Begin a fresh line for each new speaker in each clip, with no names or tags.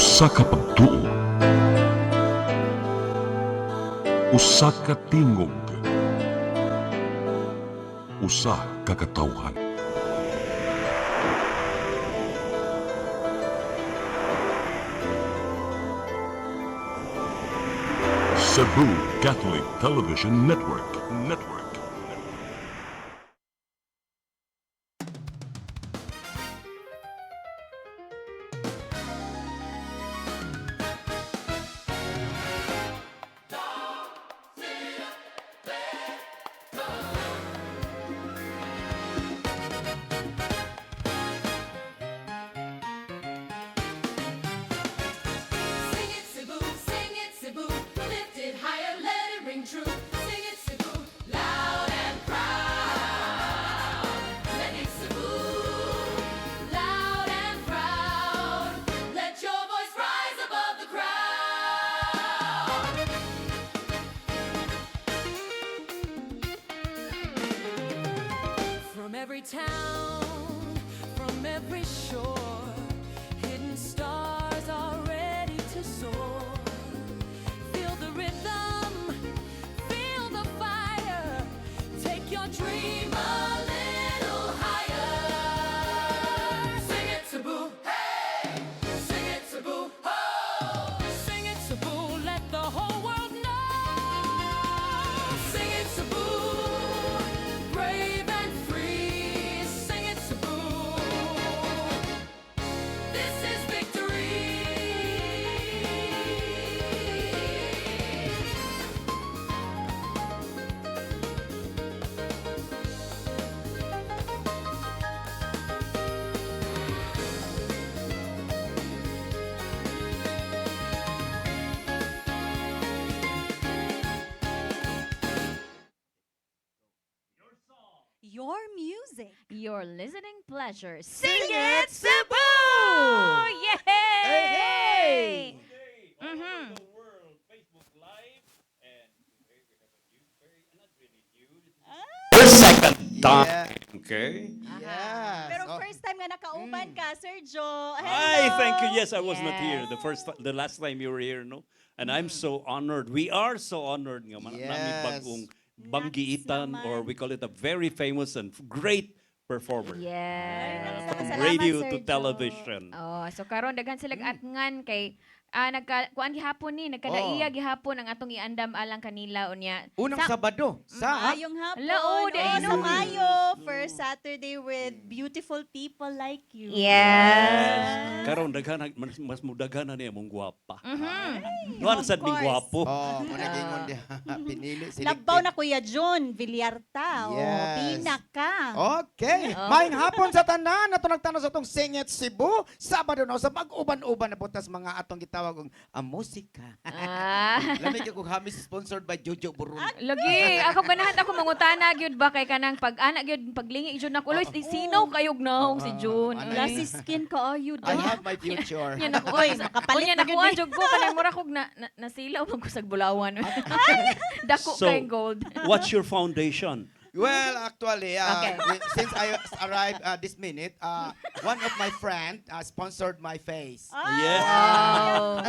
Usa ka pagtuo, usa ka tingog, usa ka katawhan. Cebu Catholic Television Network.
Sing it, Cebu, lift it higher, let it ring true. Sing it, Cebu, loud and proud. Let it Cebu, loud and proud. Let your voice rise above the crowd. From every town, from every shore, hidden stars are ready to soar. Feel the rhythm, feel the fire. Take your dream a little higher. Sing it, Cebu, hey! Sing it, Cebu, ho! Sing it, Cebu, let the whole world know. Sing it, Cebu, brave and free. Sing it, Cebu. This is victory.
Your music.
Your listening pleasure.
Sing it, Cebu!
Yay!
Hey! All
Mhm.
over the world, Facebook Live, and today we have a new, not really new, this is the second time, okay?
Yes.
Pero
Oh.
first time nga nakauban ka, Sir Joe. Hello!
Hi, thank you. Yes, I was not here.
Yes.
The last time you were here, no? And I'm so honored. We are so honored nga nami
Yes.
bagong banggiitan,
naman.
or we call it a very famous and great performer.
Yes.
From
Salamat,
radio
Sir
to
Joe.
television.
Oh, so karon daghan sila atngan kay kuan gihapon ni nagkadaiya gihapon ang atong iandam alang kanila unya.
Unang Sabado sa
Maayong hapon.
Lao, di
sa
ayun.
Mayo. First Saturday with beautiful people like you.
Yes.
Karon daghan mas mudaghan na niya mong gwapa.
Mhm.
Nuan
of
sad ning
course.
gwapo.
Oh, nagingon dia. Pinili
Labaw na Kuya John Villarta.
Yes.
Pinaka.
Okay. Maayong hapon sa tanan. Ato nagtanaw sa atong Sing It Cebu. Sabado na sa mag-uban-uban na butas mga atong gitawag og musika. Lamig ko hamis sponsored by Jojo Burun.
Lagi, ako ganahan ako mangutana gyud ba kay kanang pag-ana gyud paglingi gyud nako. Uloy, sino kayog nahong si June?
ano
Wala
ni?
si skin ka ayud.
I have my future.
Yan ako.
Oy, makapalit
Unya
na gyud
nakuha
ni.
jud ko kanang mura kog nasilaw man ko sa bulawan. Dako
So,
kay gold.
What's your foundation?
Well, actually,
Okay.
since I arrived this minute, one of my friend sponsored my face.
Yeah.
Wow.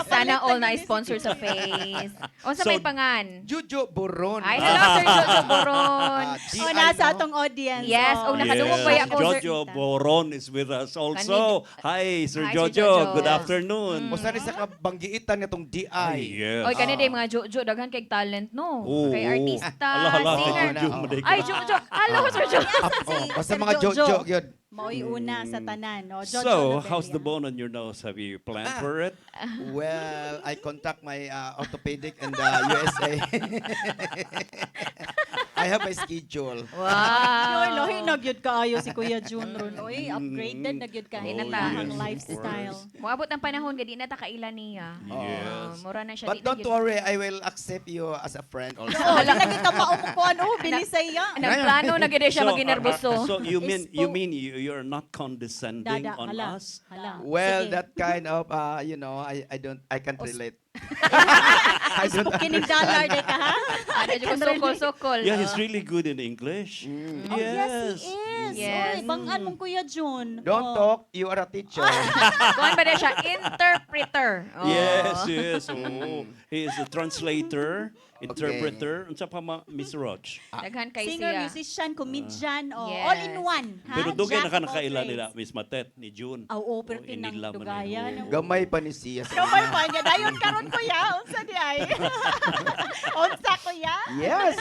Sana all na sponsor sa face. O sa may
So,
pangan.
Jojo Burun.
Ay, hello Sir Jojo Boron.
O nasa atong audience.
Yes,
oh.
og nakadungog ba ako, Sir?
Jojo Boron is with us also. Hi, Sir
Hi, Sir
Jojo.
Jojo.
Good afternoon.
O saan sa kabanggiitan nitong DI?
Yes.
Oy, kani day mga Jojo daghan kay talent no.
Oo,
Kay
oo.
artista,
Ala, ala, kay
singer.
Jojo,
Oo.
maday ka.
Ay, Jojo. Hello Sir Jojo.
Basta mga Jojo yun.
Maoy una sa tanan. No? Jojo
So,
Lobelia.
how's the bone on your nose? Have you planned for it?
Well, I contact my orthopedic in the USA. I have a schedule.
Yoy,
Wow.
lahi na gyud kaayo si Kuya Jun ron. Oy, upgraded na gyud ka.
Oh,
Hinatahang
yes, of
lifestyle.
Moabot ang panahon gadi na ta kaila niya.
Yes.
Mura na siya
But
di na
don't
gyud-
worry, I will accept you as a friend also.
Oh, di na kita maumukuan. Oh, binisaya.
Nagplano na gid siya maginerboso.
So you
Ispo-
mean you're not condescending
Dada,
on
hala.
us?
Hala.
Well,
Sige.
that kind of, I can't relate. I don't
Kining dollar day ka, ha?
Ano dyan ko sokol-sokol.
Yeah, he's really good in English.
Oh, yes, he is.
Yes.
Oy, bangan mong Kuya Jun.
Don't
Oh.
talk, you are a teacher.
Kuhan ba na siya? Interpreter. Oh.
Yes. Oh, he is a translator, interpreter, unsa pa Miss Roach.
Daghan kay
Singer,
siya.
musician, comedian,
Yes.
all in one. Ha?
Pero dugay
Jack
na ka
of all
nakailan
trades.
nila, Miss Matet, ni June.
Oo, pero pinang
inila man
dugayan.
niyo.
Gamay pa ni siya.
Kamay pa niya. Dayon karon Kuya. Unsa di ay? Unsa Kuya?
Yes.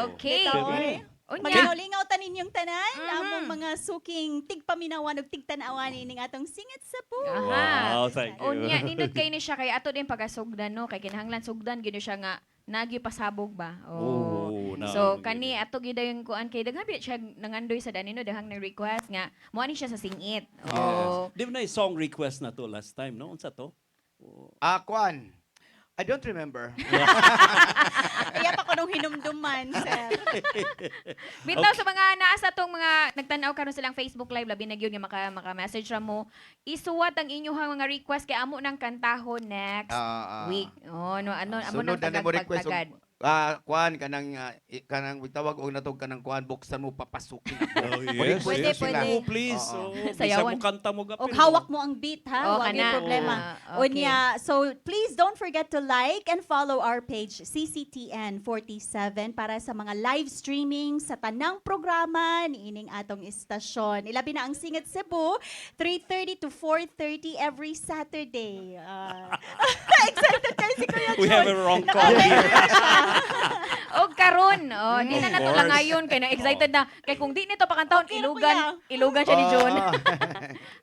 Okay.
Bitaw, oy.
Unya.
Maglingaw tanin yung tanan, among mga suking tigpaminawan ug tigtan-awan ning atong singit sa po.
Aha.
Wow, thank you.
Unya, nindot kay ni siya kay ato din pagasugdan no kay kinahanglan sugdan gyud siya nga nagi pasabog ba.
Oh, na-
So kani ato gyud yung kuan kay daghan gyud siya nangandoy sa danino daghang nang request nga mo ani siya sa singit. Oh.
Di ba na song request na to last time, no? Unsa to?
Kwan. I don't remember.
Kaya pa ko nung hinumduman, sir.
Bitaw sa mga naa sa tong mga nagtan-aw karon silang Facebook live labi na gyud nga maka-message ra mo. Isuwat ang inyong mga request kay amo nang kantahon next week. Oh, no ano amo nang
Sunod na mo request
tagad.
kwan kanang tawag og natog kanang kwan buksan mo papasukin.
Oh,
yes,
Pwede,
yes.
pwede.
Oh, please.
Oo.
Oh,
Sayawan.
Bisa mo kanta mo gapin.
Og hawak mo ang beat, ha?
Oh,
Huwag
kana.
yung problema.
Okay.
Unya, so please don't forget to like and follow our page CCTN 47 para sa mga live streaming sa tanang programa ni ining atong istasyon. Ilabi na ang Singit Cebu, 3:30 to 4:30 every Saturday. Excited kayo si Kuya
We
John.
have a wrong call here.
Og karon, oh, di na
Of
nato
course.
lang ngayon kay na excited na kay kung di nito pakantahon
Okay na,
ilugan siya ni John.
Oh.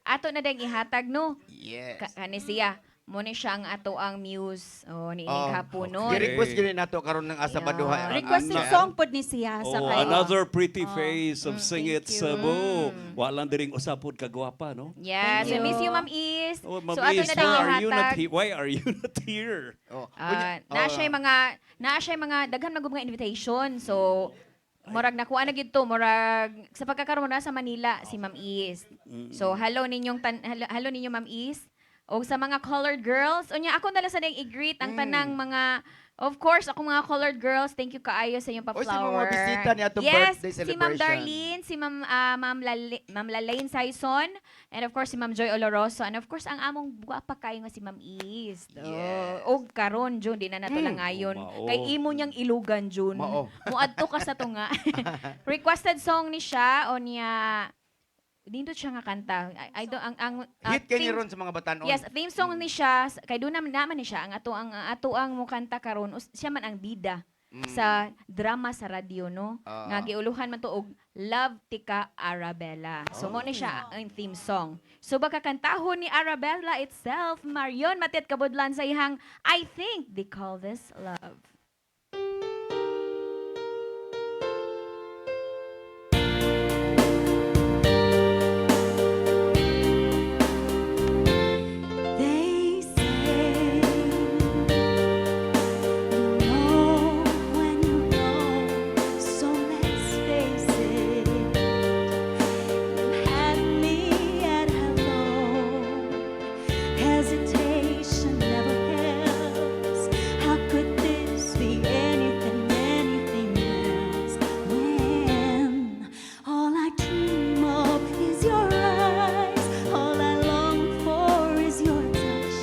Ato na dang ihatag no.
Yes.
Kani siya mo ni siya ang ato ang muse oh ni ining
Oh,
haponon.
okay.
I-request gini nato karon ng Asabaduha.
Yeah.
Requested song pod ni siya sa
Oh,
kay.
another pretty face of Sing It
thank you.
Cebu. Walang diring usapod kagwapa, no?
Yes, we
Thank
miss
you.
you Ma'am Is.
Oh, Ma'am
So ato
Is,
na dang
why are you not
ihatag.
here? Why are you not here?
Oh.
Na siya mga daghan magud mga invitation. So murag nakuha na gid to, murag sa pagkakaroon mo na sa Manila si Ma'am Is. So hello hello ninyo Ma'am Is. O sa mga colored girls, unya ako na lang sa ding i-greet ang tanang mga of course, ako mga colored girls, thank you kaayo sa inyong
O, sa
pa-flower.
mga bisita niya itong
Yes,
birthday
si Ma'am
celebration.
Darlene, si Ma'am Lalaine Saison, and of course si Ma'am Joy Oloroso, and of course ang among guwapa kayo nga si Ma'am Is.
Yes.
Og karon June, di na nato lang ngayon.
Mao.
Kay imo niyang ilugan June.
Mao.
Muadto ka sa to nga. Requested song ni siya o niya dindot siya nga kanta. I don't ang
Hit kay
theme-
ron sa mga batanon.
Yes, theme song ni siya kay do naman ni siya ang ato ang mo kanta karon siya man ang bida sa drama sa radyo no. Nga giuluhan man to og Love Tika Arabella. So mo ni siya ang theme song. So baka kantahon ni Arabella itself, Marion Matet Kabudlan sa ihang I think they call this love.
They say you know when you know, so let's face it. You had me at hello. Hesitation never helps. How could this be anything else when all I dream of is your eyes, all I long for is your touch,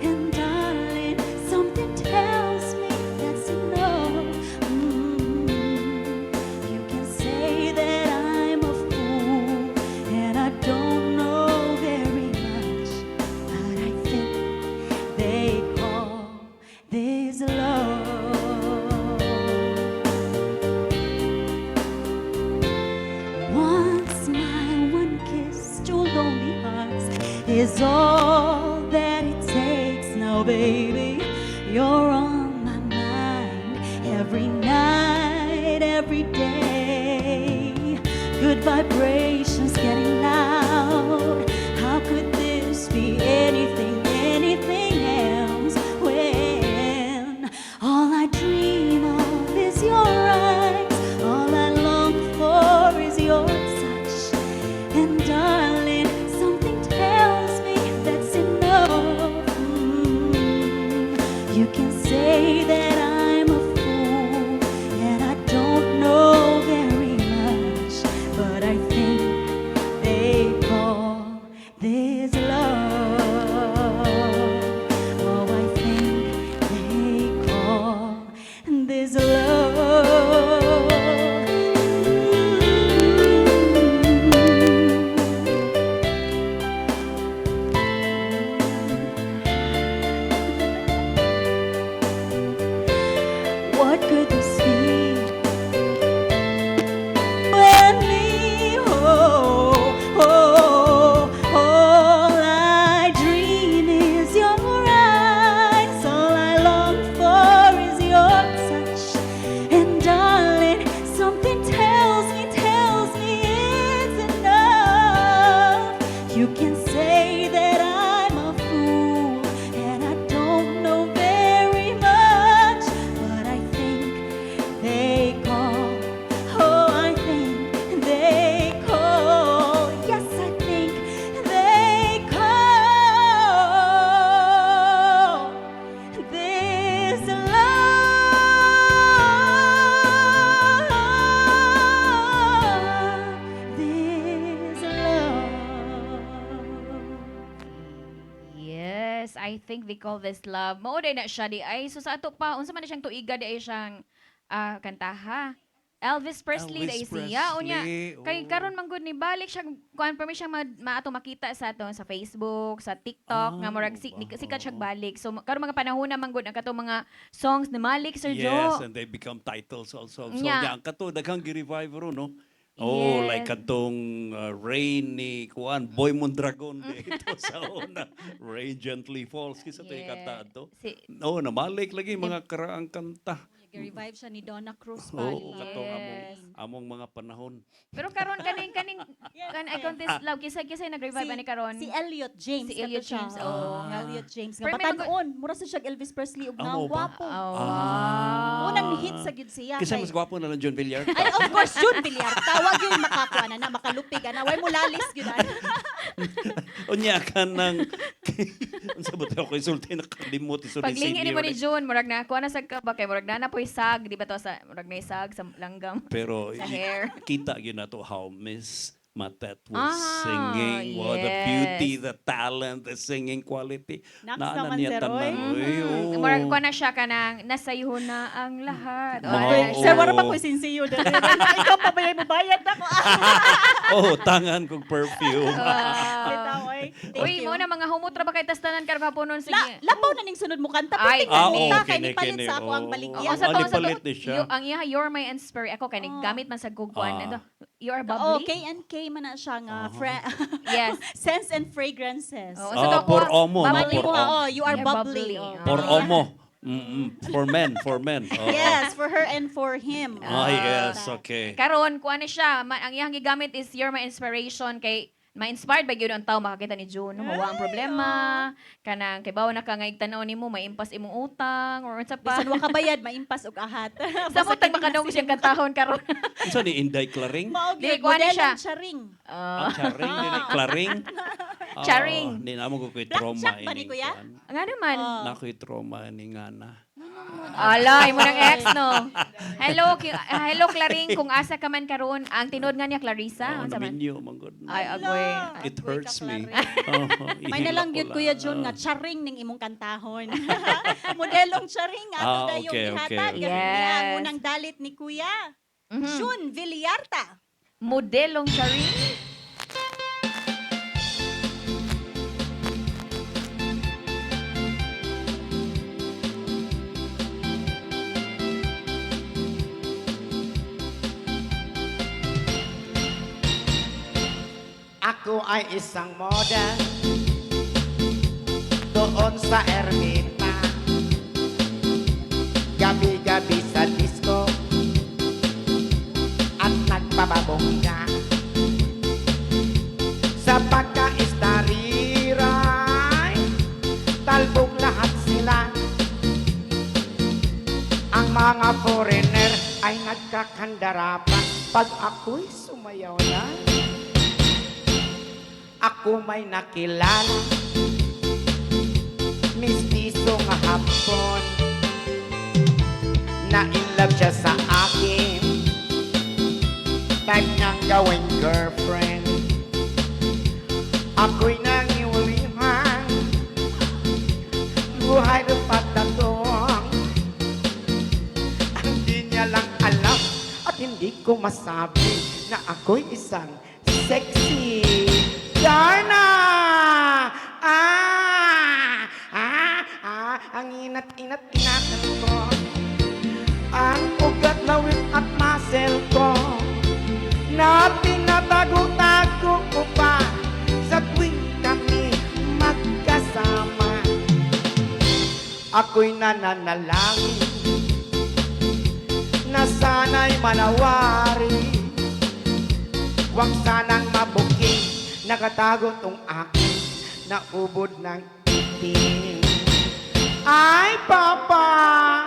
and darling, something tells me that's enough. You can say that I'm a fool and I don't know very much, but I think they call this love. One smile, one kiss, two lonely hearts is all that it takes now, baby. You're on my mind every night, every day. Good vibrations getting loud. How could this be anything else when all I dream of is your eyes, all I long for is your touch, and darling, something tells me that's enough. You can say that I'm a fool and I don't know very much, but I think they call. Oh, I think they call. Yes, I think they call. This love, this love.
Yes, I think they call this love. Mao day na siya di ay. So sa ato pa, unsa man na siyang tuiga di ay siyang kantaha. Elvis Presley
Elvis
day siya. Unya,
Presley,
kay
oo.
karon man gud ni balik siya confirm siya maato makita sa ato sa Facebook, sa TikTok nga murag sikat siya balik. So karon mga panahon na man gud ang kato mga songs ni Malik Sir
Yes,
Jo.
and they become titles also. So,
Nya.
yan, kato, daghang gi-revive ro, no? Oh,
Yes.
like katong Rain ni Kuan, Boy Mondragon dito sa una. Rain Gently Falls. Kisa to
Yeah.
ikanta to.
Si
Oo, namalik lagi mga karaang kanta.
Revive siya ni Donna Cruz pa.
Oo,
di ba?
katong
Yes.
among mga panahon.
pero karon kaning I contest love kisa nag-revive ani karon.
Si Elliot James.
Si Elliot
kato siya.
James, oo.
Elliot James. Nga
Pero may
batan-on. Mura sa siya Elvis Presley ug
Amo ba?
gwapo.
Oh.
Unang hit sa gid siya.
Kasi
kay-
mas gwapo na lang John Villar.
Ay, of course, June Villar. Tawag yun makakuha na makalupig. Way mo lalis yun.
Unya ka ng... Ang sabot ako, isulti na kalimot.
Paglingi ni mo ni June, murag na kuha na sa ka ba kay murag na po'y sag, di ba to sa murag na sag sa langgam.
Pero
Sa hair.
kita yun na to how Miss Matet was
Ah,
singing. Wow, the
yes.
beauty, the talent, the singing quality.
Naks
Naana
naman,
niya
Sir
tanan.
Roy.
Uy, oo.
Murag kuha na siya kanang nasayho na ang lahat. O,
Oo.
ano,
Sir, wala pa ko sinsiyo. Ikaw pa ba yung mabayad ako?
Oh, tangan kong perfume.
Uy, mo na mga humutra ba kay tastanan karong haponon sige.
Labaw na ning sunod mo kanta.
Ay,
Pitik
Ah,
na
oo,
nita. Kay
kini,
nipalit
kini,
sa ako ang
oo.
baligyan.
Ah,
Sa to,
nipalit ni siya.
ang iya, you're my inspiration. Ako, kay gamit man sa kukuan.
Ah.
Ito, you are
Oh,
bubbly.
K&K man na siya nga.
Yes.
Scents and fragrances.
Oo,
Ah,
sa to,
por omo,
bubbly
por
Mali mo,
omo.
oh, you are
You're
bubbly.
bubbly.
Oh.
For omo. For men, for men. Oh.
Yes, for her and for him.
Ah, yes, okay.
Karon, kuha na siya. Ang iyang gigamit is you're my inspiration kay ma-inspired ba gyud ang tao makakita ni June no mawa ang problema kanang kay bawo na ka nga igtanaw nimo maimpas imong utang or unsa pa
Bisan wa kabayad, maimpas og ahat.
sa mo tag makadong siyang kantahon karon.
Unsa ni Inday Claring?
Maog
Di,
yun,
kuha na
model
siya.
lang siya ring.
Ah, Charing, din Claring. Ah,
Charing.
Di na mo ko ko'y
Black
trauma.
Jack ba ni
ining
kuya?
kuan.
Nga naman.
Na ko'y trauma ni Ngana.
Ala, imo nang ex no. Hello Claring kung asa ka man karon. Ang tinod nga niya Clarissa,
Oh,
unsa man?
naminyo, manggod.
Ay agoy.
It
Agoy
hurts
ka,
me.
Claring. May nalang gyud Kuya June nga charing ning imong kantahon. Modelong charing ato
Ah,
dayong
okay,
ihatag.
okay.
Yes. Ang
Yes.
unang dalit ni Kuya.
Mhm.
June Villarta.
Modelong Charing.
Ako ay isang model doon sa Ermita. Gabi-gabi sa disco at nagpapabongga. Sa pagka-istariray, talbog lahat sila. Ang mga foreigner ay nagkakandara pa pag ako'y sumayaw na. Ako may nakilala, mistiso nga hapon, na in love siya sa akin, type niyang gawing girlfriend. Ako'y nangiulihan, buhay na patatong, ang di niya lang alam at hindi ko masabi na ako'y isang sexy Darna! Ang inat-inat-inatan ko, ang ugat, lawit at muscle ko, na tinatago-tago ko pa sa tuwing kami magkasama. Ako'y nananalangin na sana'y manawari, huwag sanang mabuking nakatago tong akin na ubod ng itim. Ay, Papa!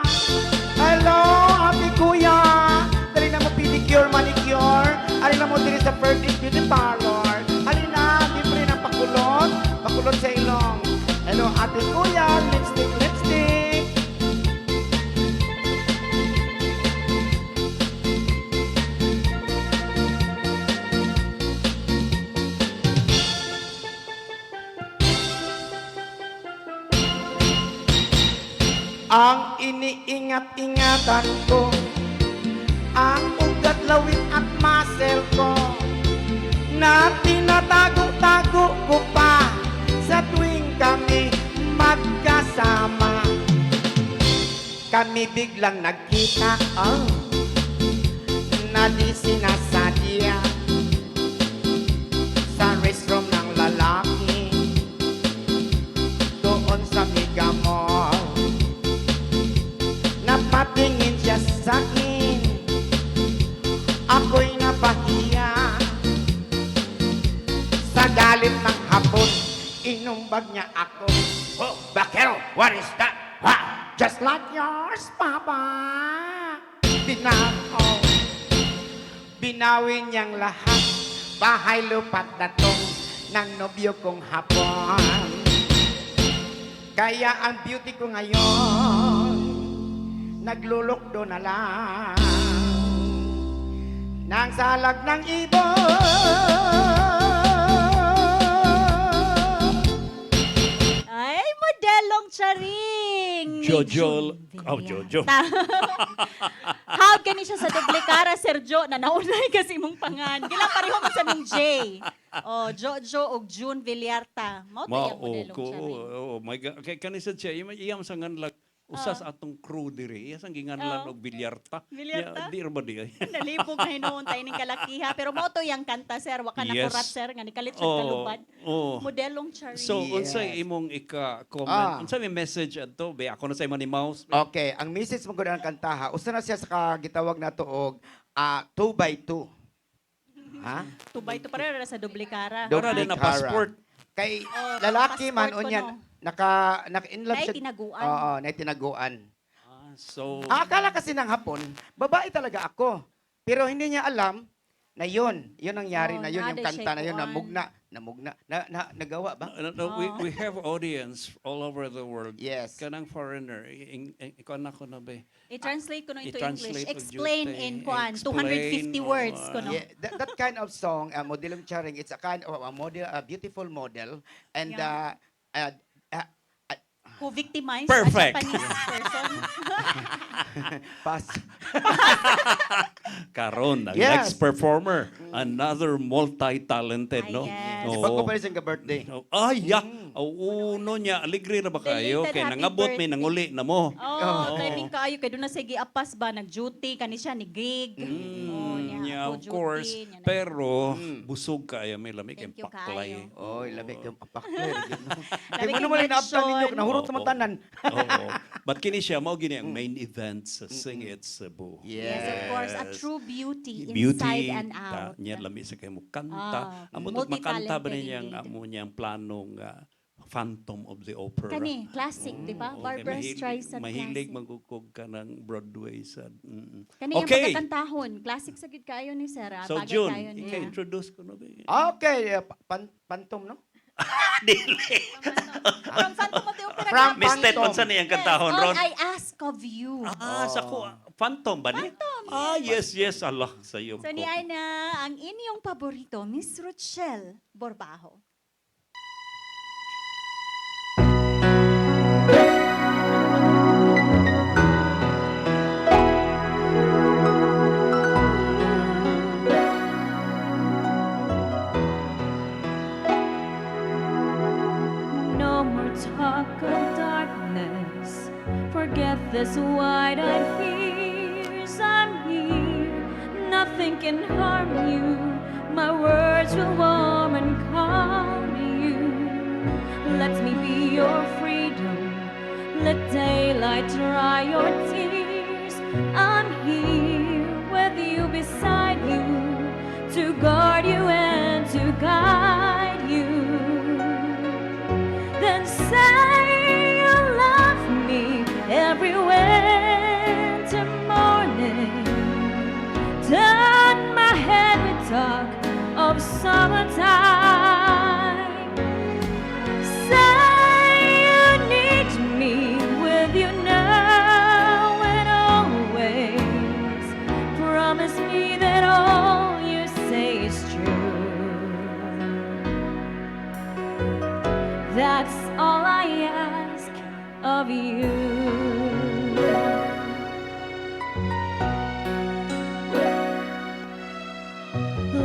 Hello, Ate Kuya! Dali na mo pedicure, manicure. Alin na mo diri sa Perfect Beauty Parlor. Alin na, libre ng pakulot. Pakulot sa ilong. Hello, Ate Kuya! Lipstick, lipstick! Ang iniingat-ingatan ko, ang ugat, lawit at muscle ko, na tinatago-tago ko pa sa tuwing kami magkasama. Kami biglang nagkita, na di sinasadya, sa restroom ng lalaki, doon sa Mega Mall. Napatingin siya sa akin, ako'y napahiya. Sa galit ng hapon, inumbag niya ako. Oh, Bakero, what is that? Ha? Just like yours, Papa. Binaw. Binawin niyang lahat, bahay, lupa't datong ng nobyo kong hapon. Kaya ang beauty ko ngayon, naglulukdo na lang ng salag ng ibon.
Ay, modelong charing! ni
Jojo.
June
Oh,
Villar.
Jojo.
How ka ni siya sa duplikara, Sergio, na naunay kasi mong pangan. Gila pareho mo sa mong J. Oh, Jojo o June Villarta. Mao to yung modelong
ko.
charing.
Oh my God. Kay kanisa siya, iyam sa nganlag usas atong crew diri. Iya sang ginganlan og bilyarta.
Bilyarta?
Di ra ba di?
Nalibog na hinuon tayo ng kalakiha. Pero mo to yung kanta, sir. Waka na
Yes.
kurat, sir. Nga ni kalit siya
Oh,
kalubad.
oh.
Modelong charing.
So,
Yes.
unsay imong ika-comment?
Ah.
Unsay may message adto? Be, ako na sa ni Mouse.
Okay, ang message mo ko ng kantaha, usa na siya sa gitawag na to og 2x2. Ha?
Tubay to pareho na sa duplikara.
Para din na
Duplikara.
passport.
Kay
Oh,
lalaki man
passport ko,
unyan,
no?
naka-in love
Nay
siya.
tinaguan.
Oo, nay tinaguan.
So,
Akala kasi ng hapon, babae talaga ako. Pero hindi niya alam na yun ang yari
Oh,
na yun, yung
naaday
kanta
siya
na yun,
kuan.
nagawa ba?
we have audience all over the world.
Yes.
Kanang foreigner, ikaw na ko na ba?
I-translate ko na into
I-translate
English.
og
Explain
Jute.
in kuan.
Explain,
250 words ko no.
Yeah, that kind of song, Modelong Charing, it's a kind of a model, a beautiful model, and
Yeah. Who victimized
Perfect.
a Japanese person.
pass.
Karon, ang
Yes.
next performer, another multi-talented, no?
yes.
Pag ko pa rin siyang birthday.
Yeah. Uno niya, aligre na ba kayo?
Belated
Kay
happy
nangabot may
birthday.
nanguli na mo.
Oh, timing kaayo kay doon na sige apas ba nag-duty kani siya ni gig. Oh, niya,
Yeah,
ako
of
duty,
course.
niya na-
Pero, busog kaya may lamig
Thank
ang
you
paklay.
kaayo.
Oy, labig yung apakler. Kay
Labig
mo
yung
naman inaabtan ninyo,
lechon.
nahurot sa tanan.
Oo. But kini siya, mao gini ang main event sa Sing It Cebu.
Yes, of course, a true beauty,
Beauty,
inside and out.
niya lami sa kayo mo kanta.
Ah,
Amo to makanta ba
multi-talented
niya ang
indeed.
amo niyang planong Phantom of the Opera.
Kani, classic, di ba?
Okay,
Barbara Streisand
mahilig
classic.
magukog ka ng Broadway sa...
Kani yung
Okay.
pagkakantahon. Classic sa gid kayo ni Sir.
So
Tagay
June,
kayo niya.
ika-introduce ko na ba?
Okay, Phantom, no?
Dili.
From Phantom of the Opera.
From
classic.
Mister,
Phantom.
unsa niyang
Yes,
kantahon,
all
Ron?
I ask of you.
Sa ko, Phantom ba ni? Yes. Allah, sa iyo
So ni Aina, ang inyong paborito, Miss Rochelle Borbajo.
No more talk of darkness. Forget this wide-eyed fears. I'm here. Nothing can harm you. My words will warm and calm you. Let me be your freedom. Let daylight dry your tears. I'm here with you, beside you, to guard you and to guide That's all I ask of you.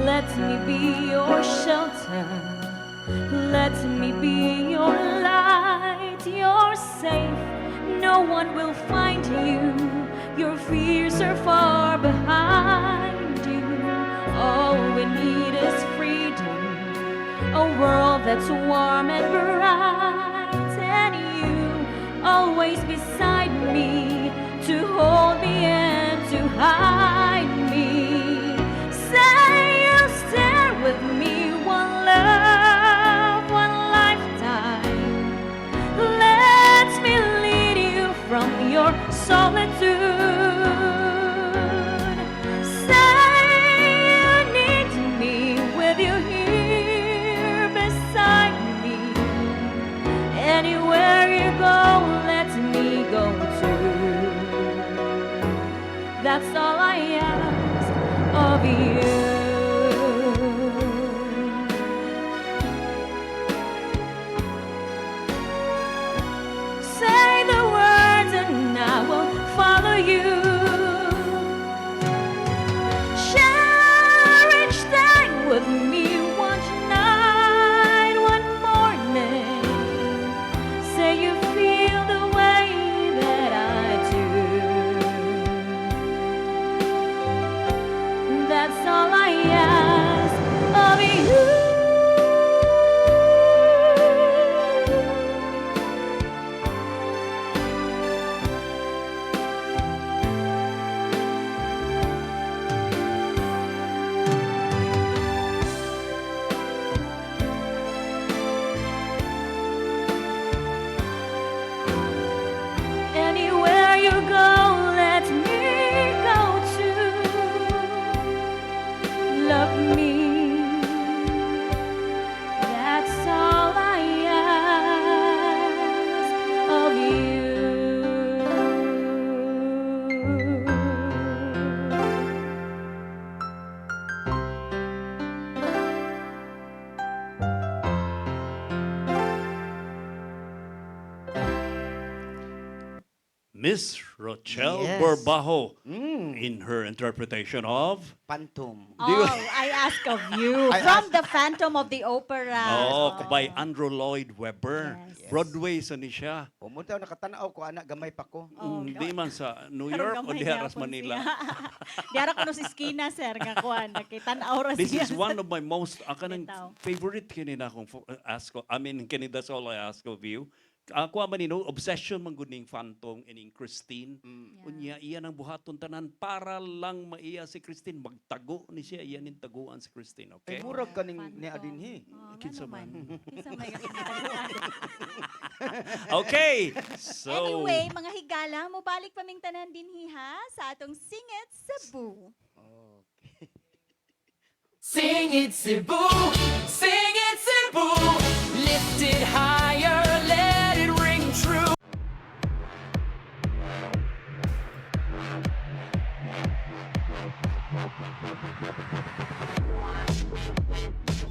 Let me be your shelter. Let me be your light. You're safe. No one will find you. Your fears are far behind you. All we need is freedom. A world that's warm and bright. And you always beside me to hold me and to hide me. Say you'll stay with me, one love, one lifetime. Let me lead you from your solitude. Say you need me with you here beside me. Anywhere you go, let me go too. That's all I ask of you. Say the words and I will follow you. Share each day with me, one night, one morning. Say you feel the way that I do. That's all I ask of you. Anywhere you go, let me go too. Love me. That's all I ask of you.
Miss Rochelle
Yes.
Borbajo in her interpretation of
Phantom.
Oh, I ask of you.
I
From the Phantom of the Opera.
by Andrew Lloyd Webber.
Yes.
Broadway sa ni siya.
Pumunta nakatanaw ko, anak, gamay pa ko.
Di man sa New
Karon
York o
gamay
di haras
gyapon
Manila.
siya. Di ara kuno si Skina, sir, nga kuan. Nakitan-aw ra
This
siya.
is one of my most kanang
Bitaw.
favorite kini na akong ask ko. I mean kini that's all I ask of you. Ako man nino obsession man gud ning Phantom ining Christine. Unya iya nang buhaton tanan para lang maiya si Christine magtago ni siya iya ning taguan si Christine,
Ay,
okay?
murag ka ning
Phantom.
ni Adinhi.
Oh,
Kinsa
nga
man?
naman. Kinsa may kapitaguan.
Okay. So
Anyway, mga higala, mubalik paming tanan din hiha sa atong Singit Cebu.
Sing it, Cebu. Sing it, Cebu. Lift it higher, let it ring true.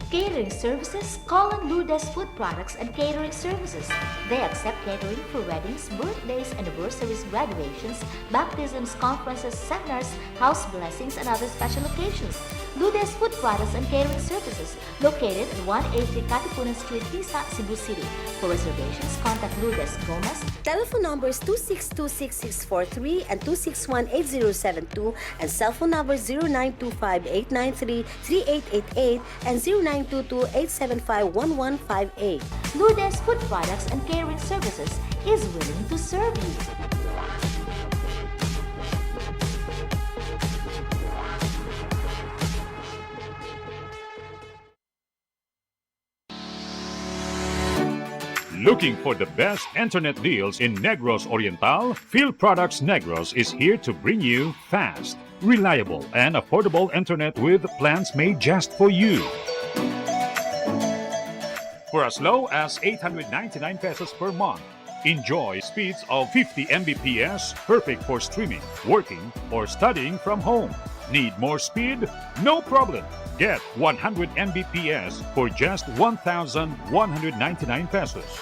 Catering services, call on Lourdes Food Products and Catering Services. They accept catering for weddings, birthdays, anniversaries, graduations, baptisms, conferences, seminars, house blessings, and other special occasions. Lourdes Food Products and Catering Services, located at 180 Katipunan Street, Tisa, Cebu City. For reservations, contact Lourdes Gomez.
Telephone numbers 2626643 and 2618072 and cell phone numbers 0925-893-3888 and 0922-875-1158.
Lourdes Food Products and Catering Services is willing to serve you.
Looking for the best internet deals in Negros Oriental? Field Products Negros is here to bring you fast, reliable, and affordable internet with plans made just for you. For as low as 899 pesos per month, enjoy speeds of 50 Mbps, perfect for streaming, working, or studying from home. Need more speed? No problem. Get 100 Mbps for just 1,199 pesos.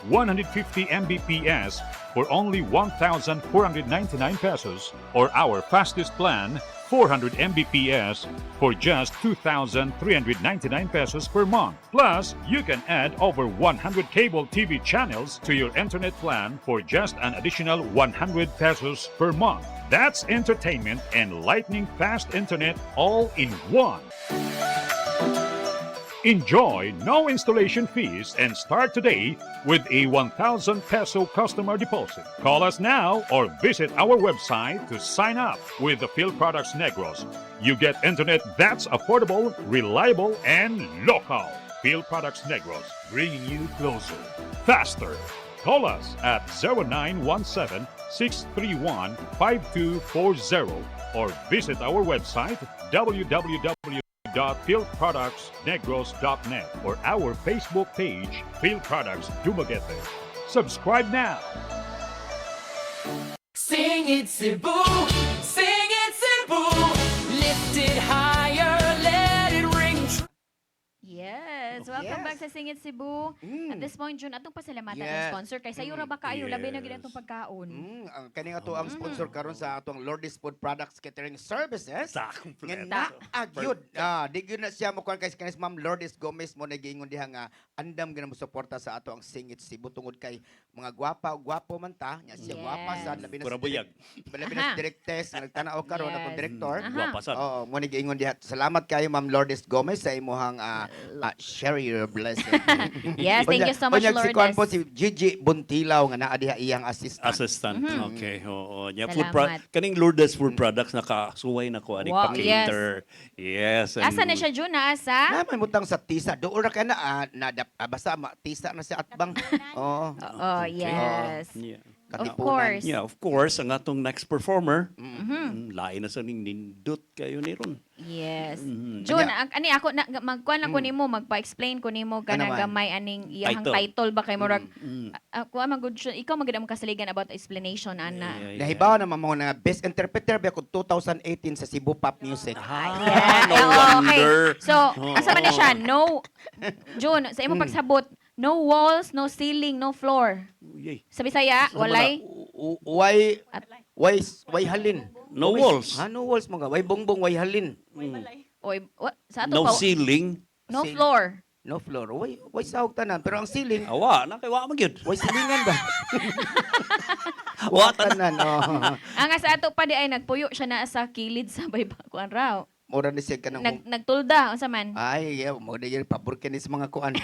150 Mbps for only 1,499 pesos, or our fastest plan, 400 Mbps for just 2,399 pesos per month. Plus, you can add over 100 cable TV channels to your internet plan for just an additional 100 pesos per month. That's entertainment and lightning fast internet all in one. Enjoy no installation fees and start today with a 1,000 peso customer deposit. Call us now or visit our website to sign up with the Phil Products Negros. You get internet that's affordable, reliable, and local. Phil Products Negros, bringing you closer, faster. Call us at 0917-631-5240 or visit our website www.philproductsnegros.net or our Facebook page, Phil Products Dumaguete. Subscribe now.
Sing it, Cebu. Sing it, Cebu. Lift it higher, let it ring true.
Yes, welcome back sa Singit Cebu. At this point, June, atong pasalamatan
Yes.
ang sponsor kay sayo ra ba kayo labi na gid
Yes.
atong pagkaon.
Ang kaning ato ang sponsor karon sa atong Lourdes Food Products Catering Services.
Sa akong
Nga
proyekto.
naagyod. Di gyud na siya mo kuan kay kanis Ma'am Lourdes Gomez mo nagiingon diha nga andam gyud mo suporta sa ato ang Singit Cebu tungod kay mga gwapo man ta, nya siya gwapa sa labi na
Pura buyag.
labi na
Aha.
sa directors nga nagtanaw karon
Yes.
atong director.
Aha.
Guwapa sad.
Oo, mo nagiingon diha. Salamat kayo Ma'am Lourdes Gomez sa imong share your blessing.
Yes, thank you so much,
Unyag si kuan po
Lourdes.
si Gigi Buntilaw nga naa diha iyang assistant.
Assistant. Okay. Oo. Nya
Salamat.
kaning Lourdes Food Products nakasuway na ko ani
Wow,
pa-cater. Yes. and-
Asa na siya June? Asa?
Na may mutang sa tisa. Doon ra ka na basta tisa na siya atbang. Oo.
Oh, yes.
Yeah.
Of
Katipunan.
course.
Yeah, of course, ang atong next performer,
Mhm.
lain na sa ning nindot kayo ni ron.
Yes.
Mhm.
June,
Kanya-
ani ako magkuan ako nimo, magpa-explain ko nimo
Ano
kana
man?
gamay aning iyahang
Title.
title ba kay murag
Mm.
ako magud ikaw magid mo kasaligan about explanation ana.
Nahibaw na mo nga best interpreter ba ko 2018 sa Cebu Pop Music.
Yeah.
no
Oo,
wonder.
Okay. So, asa man ni siya? No, June, sa imong pagsabot, no walls, no ceiling, no floor.
Yay.
Sa Bisaya, walay.
Way
At,
way halin.
No walls.
Ha, no walls mga way bongbong way halin.
oy, sa ato
No
pa,
ceiling.
no
Ceiling.
floor.
No floor. Way sahog tanan pero ang ceiling
Awa, na kay wa magyud.
way silingan ba?
Wa
tanan. Oh.
Ang sa ato pa di ay nagpuyo siya na sa kilid sa bayba kuan raw.
Mura ni siya kanang
Nagtulda unsa man?
Ay, yeah, mo na yun, paborkan ni sa mga kuan.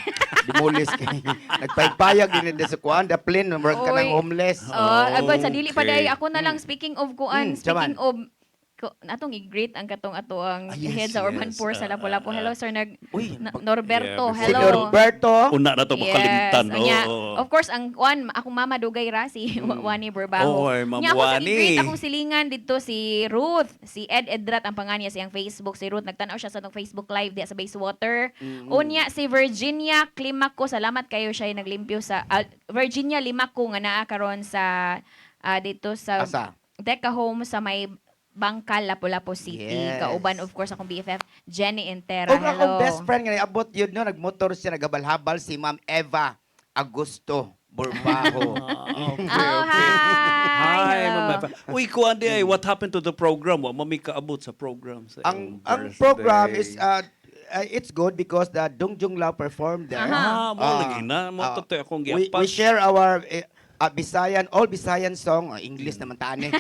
Dimulis kay. Nagpaypayag din sa kuan, the plane, murag ka ng
Oy.
homeless.
Agad sa dili pa
Okay.
day ako na lang speaking of kuan,
Saman.
speaking of natong i-greet ang katong ato ang
Ah, yes,
head sa Urban
yes.
Poor sa Lapu-Lapu. Hello sir
Uy,
Norberto.
Yeah,
Si
Hello.
Norberto.
Una na to makalimtan.
Unya,
Oo.
of course, ang kuan, akong mama dugay ra, si Wani Burbaho.
Oy, Ma'am
Nya ako sa
Wani.
i-greet akong silingan dito si Ruth, si Ed Edrat ang pangan niya sa iyang Facebook. Si Ruth, nagtanaw siya sa itong Facebook Live diya sa Basewater. Unya, si Virginia Climaco, salamat kayo siya yung naglimpyo sa, Virginia Limaco nga naa karon sa, dito sa
Asa?
Deca Home sa may Bangkal, Lapu-Lapu City.
Yes.
Kauban, of course, akong BFF, Jenny Intera.
O
Hello.
akong best friend nga abot yun no, nagmotor siya nagabal-habal si Ma'am Eva Augusto Burbaho.
Oh, hi!
Hi,
Hello.
Ma'am Eva. Uy, kuan di ay, what happened to the program? Wa mami kaabot sa program sa
ang
iyong
ang
birthday.
program is it's good because the Dongjong Lao performed there.
Mo lagi na mo to akong
we
giapas.
share our Bisayan, all Bisayan song, English naman tani.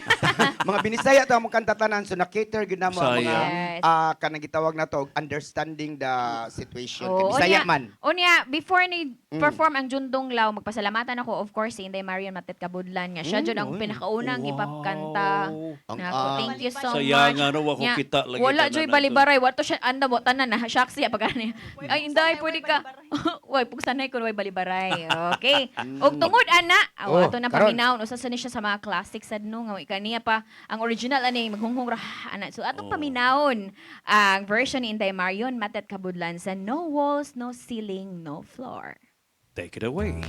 Mga binisaya to ang kanta tanan so na-cater gyud namo ang mga
Yes.
kanang gitawag na to understanding the situation.
Oo,
Kay Bisaya
unya-
man.
Unya, before ni perform ang Jundong Lao, magpasalamatan ako, of course, si Inday Marian Matet Kabudlan nga. Siya dyan ang pinakaunang ipapkanta.
Ang
Nako, thank you so
Sayang
much.
nga no, wako
Nya,
kita lagi
wala
tanan
joy
nato.
balibaray. Wato siya, anda mo, tanan na, shock siya pagka niya. Ay, Inday, pwede ka. Uy, pugsanay ko, way balibaray. Okay. Og tungod, ana,
Oh,
ato na
karon.
paminaw, usa sa niya sa mga classics sad no, nga kaniya pa, ang original, ani, maghunghong ra, ana. So, atong paminawon, ang version ni Inday Marion Matet Kabudlan sa No Walls, No Ceiling, No Floor.
Take it away.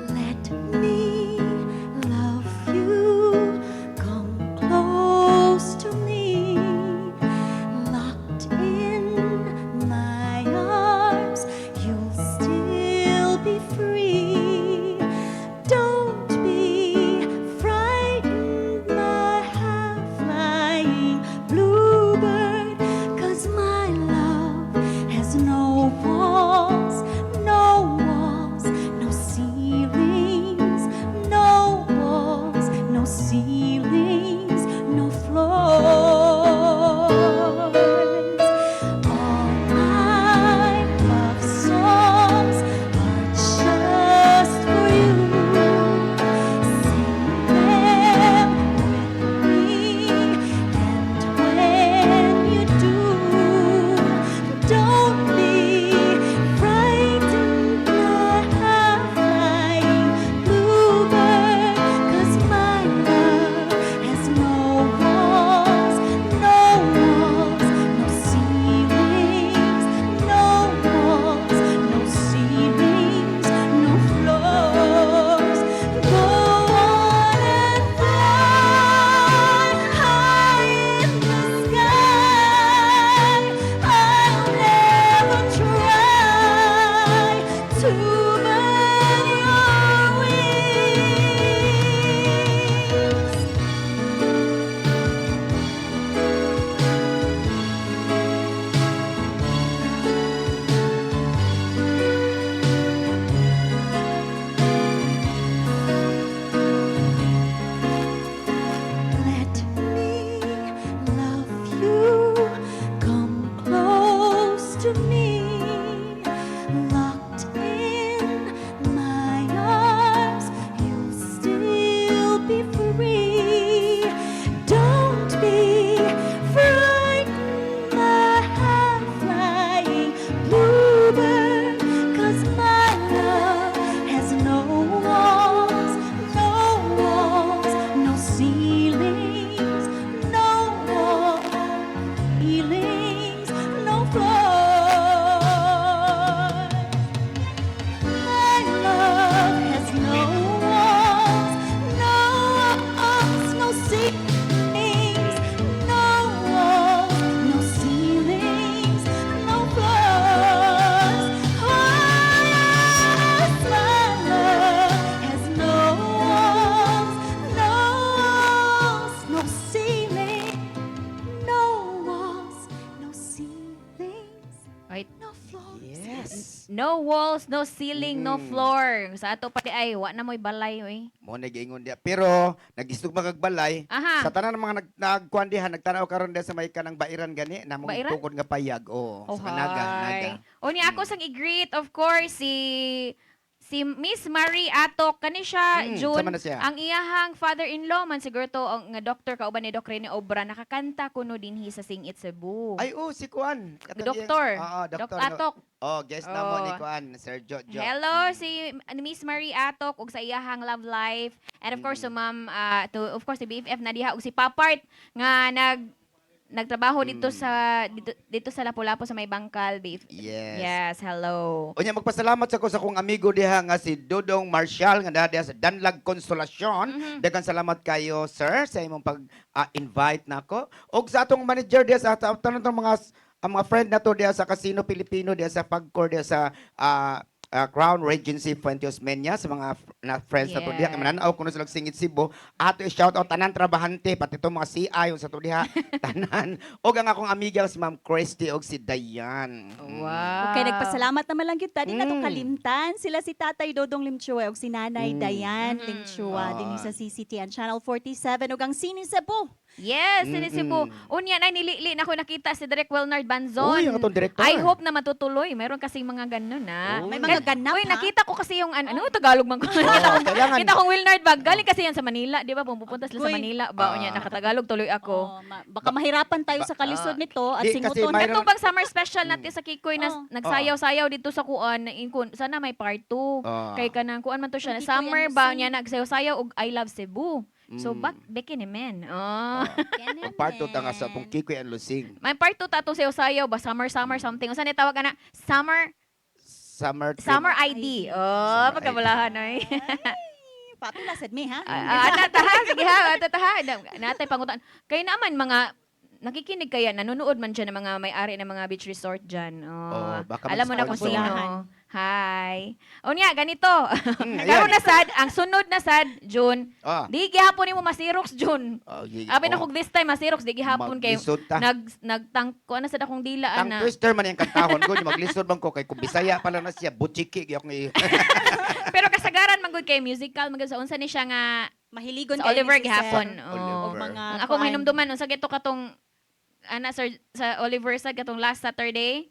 Let me love you.
No walls, no ceiling, no floor. Sa ato pa di ay, wa na mo'y balay, oy.
Mo nagingon dia. Pero nagistog magagbalay.
Aha.
Sa tanan ng mga nagkuan diha, nagtanaw karon diha sa may kanang bairan gani, namong
Bairan?
tukod nga payag. Oh, sa naga.
O niya ako sang i-greet, of course, si Miss Marie Atok, kani siya, June,
sama na siya.
ang iyahang father-in-law man siguro to, ang nga doktor, kauban ni Doc Rene Obra, nakakanta kuno dinhi sa Sing It Cebu.
Ay, si Kuan.
Doktor.
Oo,
Doc
doktor.
Atok.
Oh, guest na mo
Oh.
ni Kuan, Sir Jojo.
Hello, si Miss Marie Atok, ug sa iyahang love life. And of course, to Ma'am, of course, si BFF na diha, ug si Papart, nga nagtrabaho dito sa Lapu-Lapu sa may bangkal, beef.
Yes.
Yes, hello.
Unya magpasalamat sa ko sa kong amigo diha nga si Dodong Marshall nga diha sa Danlag Konsolasyon. Daghang salamat kayo sir sa imong pag-invite nako. Og sa atong manager diha sa tanan tong mga ang mga friend nato diha sa Casino Pilipino diha sa Pagcor diha sa Crown Regency Fuentes Menya sa mga friends nato diha
Yes.
kay mananaw kuno sila Singit Cebu. Ato i-shout out tanan trabahante pati itong mga CI yung sa to diha tanan. Og ang akong amiga si Ma'am Christy og si Dayan.
Wow.
Okay, nagpasalamat naman lang kita. Di na to kalimtan. Sila si Tatay Dodong Limchua o si Nanay Dayan Limchua din sa CCTN Channel 47 o ang Sini Cebu.
Yes, mm Cebu. Unya na nilili na ko nakita si Direk Welnard Banzon.
Uy, ang atong director.
I hope na matutuloy. Meron kasing mga ganun na.
Uy.
May mga ganap,
Uy,
ha?
nakita ko kasi yung ano Tagalog man ko.
kailangan.
Kita kong Wilnard ba? Galing kasi yan sa Manila, di ba? Pupunta sila sa
Uy.
Manila ba? Unya nakatagalog tuloy ako.
Oh, baka mahirapan tayo sa kalisod nito at
di, kasi
singuton.
mayroon-
Ito bang summer special natin sa Kikoy na
Oh.
nagsayaw-sayaw dito sa kuan, sana may part 2. Kay kanang kuan man to siya.
Kung Kikoy
Summer
ano
ba
sing-
niya nagsayaw-sayaw og I Love Cebu. So beki ni men. Oh.
Ang part 2 tanga sa atong Kikoy and Lusing.
May part 2 ta to sayaw-sayaw ba summer something. Unsa ni tawag ana?
Summer trip.
Summer ID. Oh, pagkabalahan ay.
Papila sad me, ha?
Ana taha sige ha, taha. Natay pangutan. Kay naman mga nakikinig kaya nanonood man dyan ng mga may-ari ng mga beach resort dyan. Oh,
baka
alam mo na kung sino.
mag-sponsor.
Hi. O niya, ganito.
ayan.
Karon na sad, ang sunod na sad, June.
Ah.
Di gihapon nimo masirox, June. Abi na
oh.
kog this time masirox, di gihapon kay
Maglisod ta.
nagtang ko ana sad akong dila
Ang
ana.
twister man yung kantahon ko, yung maglisod bang ko, kay kung Bisaya pala na siya, butchiki, gyok ni.
Pero kasagaran man gud kay musical, man gud sa unsa ni siya nga
Mahiligon
sa
kayo
Oliver
ni si
gihapon.
Sir.
Oh.
Oliver.
O mga
Ang akong
kuan.
hinumduman unsa gito katong ana sir sa Oliver sa katong last Saturday.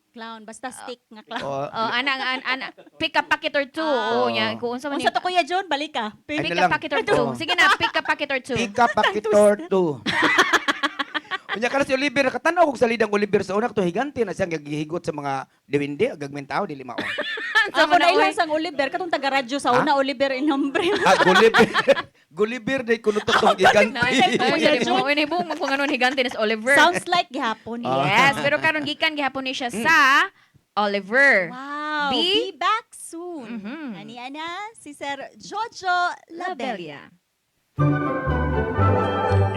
Clown, basta stick nga clown.
Oh, ana pick a packet or two. Oh, nya kung unsa man
Unsa to Kuya John, balik ka.
pick
Ano
a
lang?
packet or two.
Oh.
Sige na, pick a packet or two.
Pika pakitor 2. Unya kana si Oliver, katanaw kog salidang Oliver sa una to higante na siya gagihigot sa mga diwindi, agagmentaw dili mao.
Sa
Ako na
man
ilang sang Oliver, katong taga-radyo sa una, Oliver Inombre.
Gulibir. Gulibir day kuno to tong higante.
Ini bung mo kung ano higante na sa Oliver.
Sounds like gihapon.
Yes, pero karon gikan gihapon ni siya sa Oliver.
Wow.
Be-
Be back soon.
Mhm.
Ani-ana, si Sir Jojo Labelia.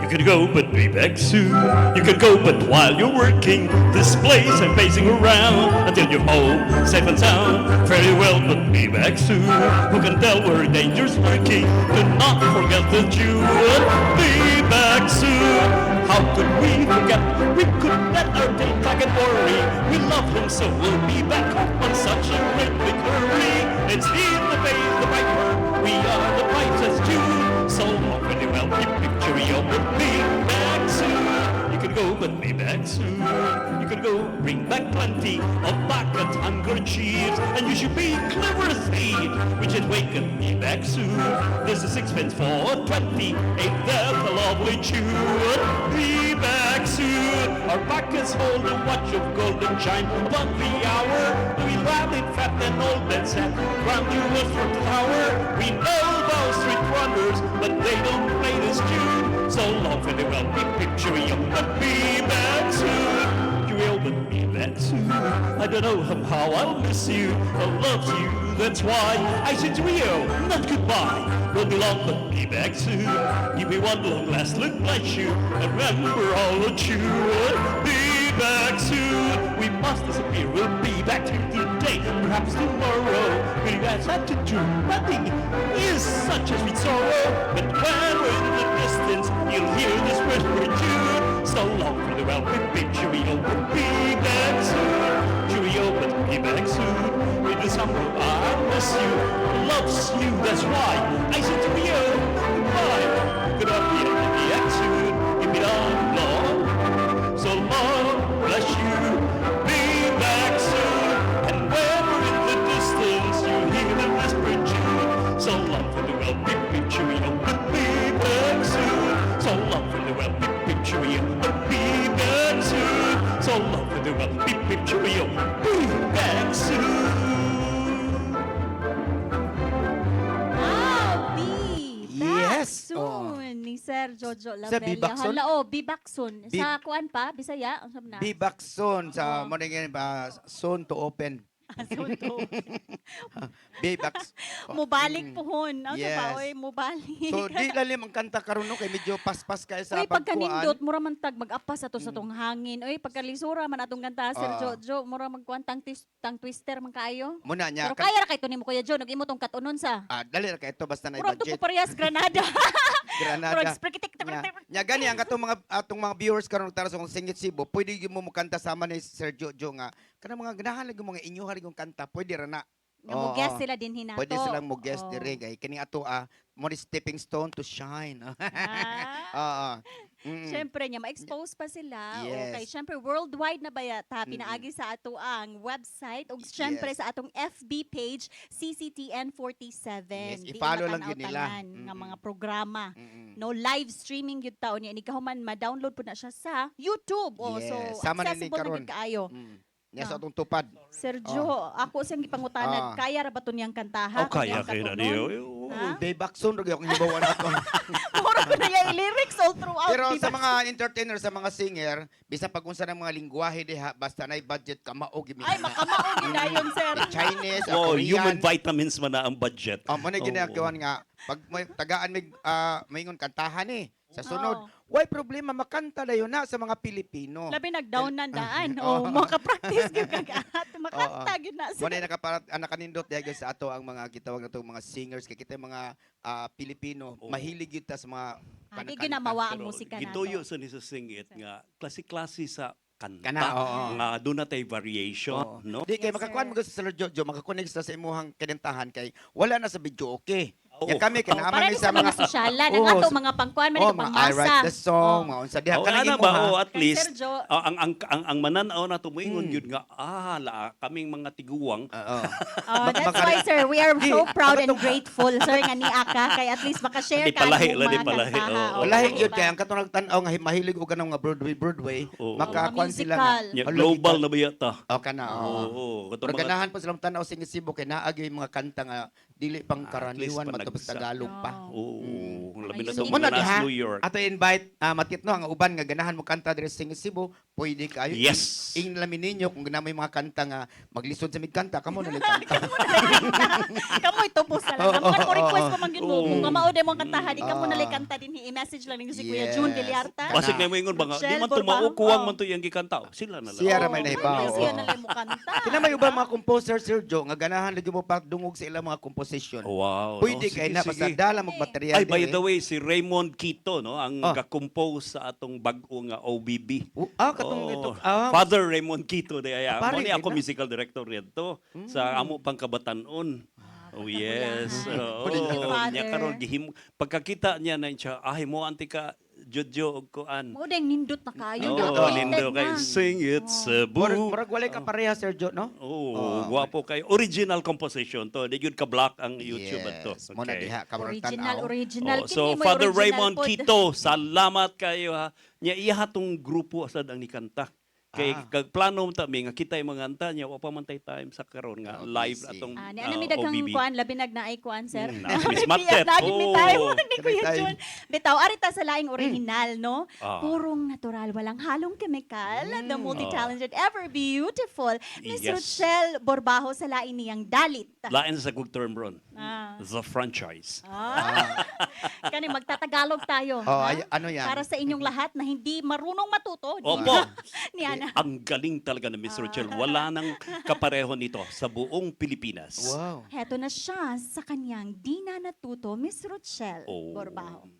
You can go, but be back soon. You can go, but while you're working this place and pacing around until you're home, safe and sound. Very well, but be back soon. Who can tell where danger's lurking? Do not forget that you will be back soon. How could we forget? We could let our day back and worry. We love him, so we'll be back on such a great big hurry. It's in the bay, the viper. We are the Princess June. So long, very well, keep picture you will be back soon. You can go, but be back soon. You can go, bring back plenty of buckets, handkerchiefs, and you should be clever as thieves. We should wake and be back soon. There's a sixpence for 20. Ain't that a lovely tune? Be back soon. Our pockets hold a watch of golden chime above the hour. We rabbit fat and old and sad. Crown jewels from the tower. We know those street runners, but they don't play this tune. So long for the well, we picture you, but be back soon. You will, but be back soon. I don't know how I'll miss you. I love you, that's why I said Rio, not goodbye. Won't be long, but be back soon. Give me one long last look, bless you, and remember all that you would be back soon. We must disappear, we'll be back here today, perhaps tomorrow. We guys have to do nothing is such a sweet sorrow. But when we're in the distance, you'll hear this whisper tune. So long for the well, we picture we'll be back soon. Cheerio, but be back soon. Miss Humble, I miss you, loves you, that's why I said to you, goodbye. Gonna be back soon, if you don't know. So Lord bless you, be back soon. And wherever in the distance you hear the whisper Jude, so long for the well, beep, beep, cheerio, but be back soon. So long for the well, beep, beep, cheerio, but be back soon. So long for the well, beep, beep, cheerio, be back soon.
Wow, be back
Yes,
soon ni Sir Jojo
Sa be
Labella.
back soon?
Hala, be back soon. Sa kuan pa, Bisaya, ang sabi na.
Be back soon sa
Oo.
mo soon to open.
Soon to.
Be back.
Mubalik pohon. Ano
Yes.
pa, oy, mubalik.
So di lalim ang kanta karon no kay medyo paspas kay sa
Uy, pagkanindot,
pagkuan.
mura man tag mag-apas ato sa tong hangin. Uy, pagkalisura man atong kanta, Sir Jojo, mura magkuan tang twister man kaayo.
Muna niya.
Pero kaya ra kay to nimo Kuya Jo, nag-imo tong katunon sa.
Dali ra kay ito basta na
Mura to
budget.
ko parehas Granada.
Granada.
Mura sprikitik.
Nya gani ang katong mga atong mga viewers karon tara sa kong Singit Cebu, pwede gyud mo kanta sama ni Sir Jojo nga kanang mga ganahan lagi mga inyo hari kong kanta, pwede ra na.
Nga mo guess sila din hinato.
Pwede silang mo guest
Oo.
dire kay kini ato mo ni stepping stone to shine. Oo.
Siyempre niya, ma-expose pa sila.
Yes.
Okay, siyempre worldwide na ba yata, pinaagi sa ato ang website o siyempre
Yes.
sa atong FB page, CCTN47.
Yes,
Di
i-follow lang yun
matanaw-tanan
nila.
nga mga programa.
Mm-mm.
No, live streaming yun taon niya. Ikaw man, ma-download po na siya sa YouTube. O,
Yes.
so,
Sama na ni
accessible na
karon.
gid kaayo.
Nya sa atong tupad.
Sergio, ako siyang
Ah.
gipangutanag, kaya ra ba to niyang kantaha?
Oh, kaya kayo na niyo.
Ha?
Day back soon ro akong hibawan ato.
Mura ko na yung lyrics all throughout.
Pero
di
sa
ba?
mga entertainer, sa mga singer, bisa pag unsa ng mga lingwahe diha, basta na budget ka mao gimi.
Ay, makamaon din na yun, sir.
Chinese,
Oh,
Korean.
human vitamins man na ang budget.
Oh, mo na
Oo.
ginagawan nga pag may tagaan mig maingon kantahan ni. Sa sunod,
Oo.
why problema makanta na yun na sa mga Pilipino.
Labi nag-down na daan.
Oo.
Oh, makapractice gyud kagat. Makanta gyud na
Mo
sa.
na nakaparat nakanindot diha sa ato ang mga gitawag natong mga singers kay kita yung mga Pilipino
Oo.
mahilig gyud ta sa mga
Di ginamawa ang
Pero
musika nato.
gituyo sa ni sa singit nga klase-klase sa kanta.
Kana, oo.
Nga doon na tayo variation, no?
Di kay
Yes,
makakuan
sir.
mo sa Sir Jojo, makakonect sa imong kinantahan kay wala na sa video okay.
Oo.
Ya kami kay
Oh,
naaman
para
ni
sa mga sosyalan, ang
Oo,
ato
sa-
mga pangkuan man
Oh,
ito
mga I
pangmasa.
write the song,
Oh.
mga unsa diha
O,
kanang
ana
imo
ba,
ha.
o at
Kay
least,
Sir Jo.
ang mananaw na tumuingon yun nga, kaming mga tiguwang,
Oo.
Oh, that's
Baka-
why, sir, we are so proud and
Abatong-
grateful, sir, nga ni Aka, kay at least makashare
Di
ka
palahi
ng
la, di
mga
palahi,
kantaha.
oo.
Oh,
Wala
diba?
yun kay ang katong nagtan-aw nga mahilig og kanang mga Broadway
Oo.
makakuan
Mga
sila nga.
musical.
nya,
Hala,
global
ikaw-
na ba yata?
Oh, kana. Oo.
Oo. Katong
Pero
mga-
ganahan pa silang tanaw sing Cebu kay naagi yung mga kanta nga dili pang
At least
karaniwan
panagsa.
matapos Tagalog pa.
Oo. Labi na
Ayun,
sa
hindi
Muna
Umanas,
diha,
New York.
ato invite matitno ang uban nga ganahan mo kanta diri sa Singit Cebu, pwede kayo.
Yes.
Inglamin ninyo kung ganamay mga kanta nga maglisod sa mig kanta, kamo na lang kanta.
Kamoy tubos na lang.
Oo,
Kamu ko request
oo.
pa man yun mo.
Oo.
Kung kamao din mo kantahan, ikaw mo
Ah.
nalang kanta din. I-message lang ninyo si Kuya
Yes.
June Villarta.
Kana.
Basig na mo ingon ba nga, di
Shell
man to
Borbaho.
maukuwang
Oo.
man to yung gikanta. Sila na lang.
Siya ra may nahibaw.
Yes, yan
oo.
nalang mo kanta.
Kina may ubang mga composer Sir Joe nga ganahan lagi mo pa dungog sa ilang mga composition.
Wow.
Pwede
no?
kay
Sige,
na
sige.
pasadala mo material.
Ay, by
diri.
the way, si Raymond Quito, no, ang
Oh.
ga-compose sa atong bag-o nga OBB.
Katong
Oo.
ito.
Father Raymond Quito de aya.
Pare,
Mo ni ako
kita?
musical director rito sa amo pang kabatanon. Oh yes. Oo.
Thank you, Father.
Nya karon gihim pagkakita niya na siya, ay mo anti ka Jojo og kuan.
Mo ding nindot na kayo.
Nindot,
Oh,
oh.
lindo kay sing it Cebu.
Murag walay ka pareha Sir Joe, no?
Oh, guwapo kay original composition to. Di yun ka block ang YouTube ato.
Yes. Mo na diha ka murag
Original,
tan-aw.
original.
Oh, so
Kini mo
Father
original
Raymond
pod.
Quito, salamat kayo ha. Nya iya hatong grupo asad ang nikanta. Kay kag plano ta mi nga kita mga anta nya wa pa man tay time sa karon nga
Okay,
live
see.
atong
Ni ana mi daghang
OBB.
kuan labi nagnaay kuan sir.
Miss Matet.
Lagi mi tayo
Oh.
ni Kuya
Every time.
Jun. Bitaw arita sa laing original no.
Ah.
Purong natural, walang halong kemikal. The multi-talented, ever beautiful Miss
Yes.
Rochelle Borbaho sa lain niyang dalit.
Lain sa good term ron.
Ah.
The franchise.
Kani magtatagalog tayo.
Oh,
ha?
ano yan?
Para sa inyong lahat na hindi marunong matuto. di
Opo.
ba? Ni Ana.
Ang galing talaga ni Miss Rochelle. Wala nang kapareho nito sa buong Pilipinas.
Wow.
Heto na siya sa kanyang di na natuto, Miss Rochelle
Oh.
Borbaho.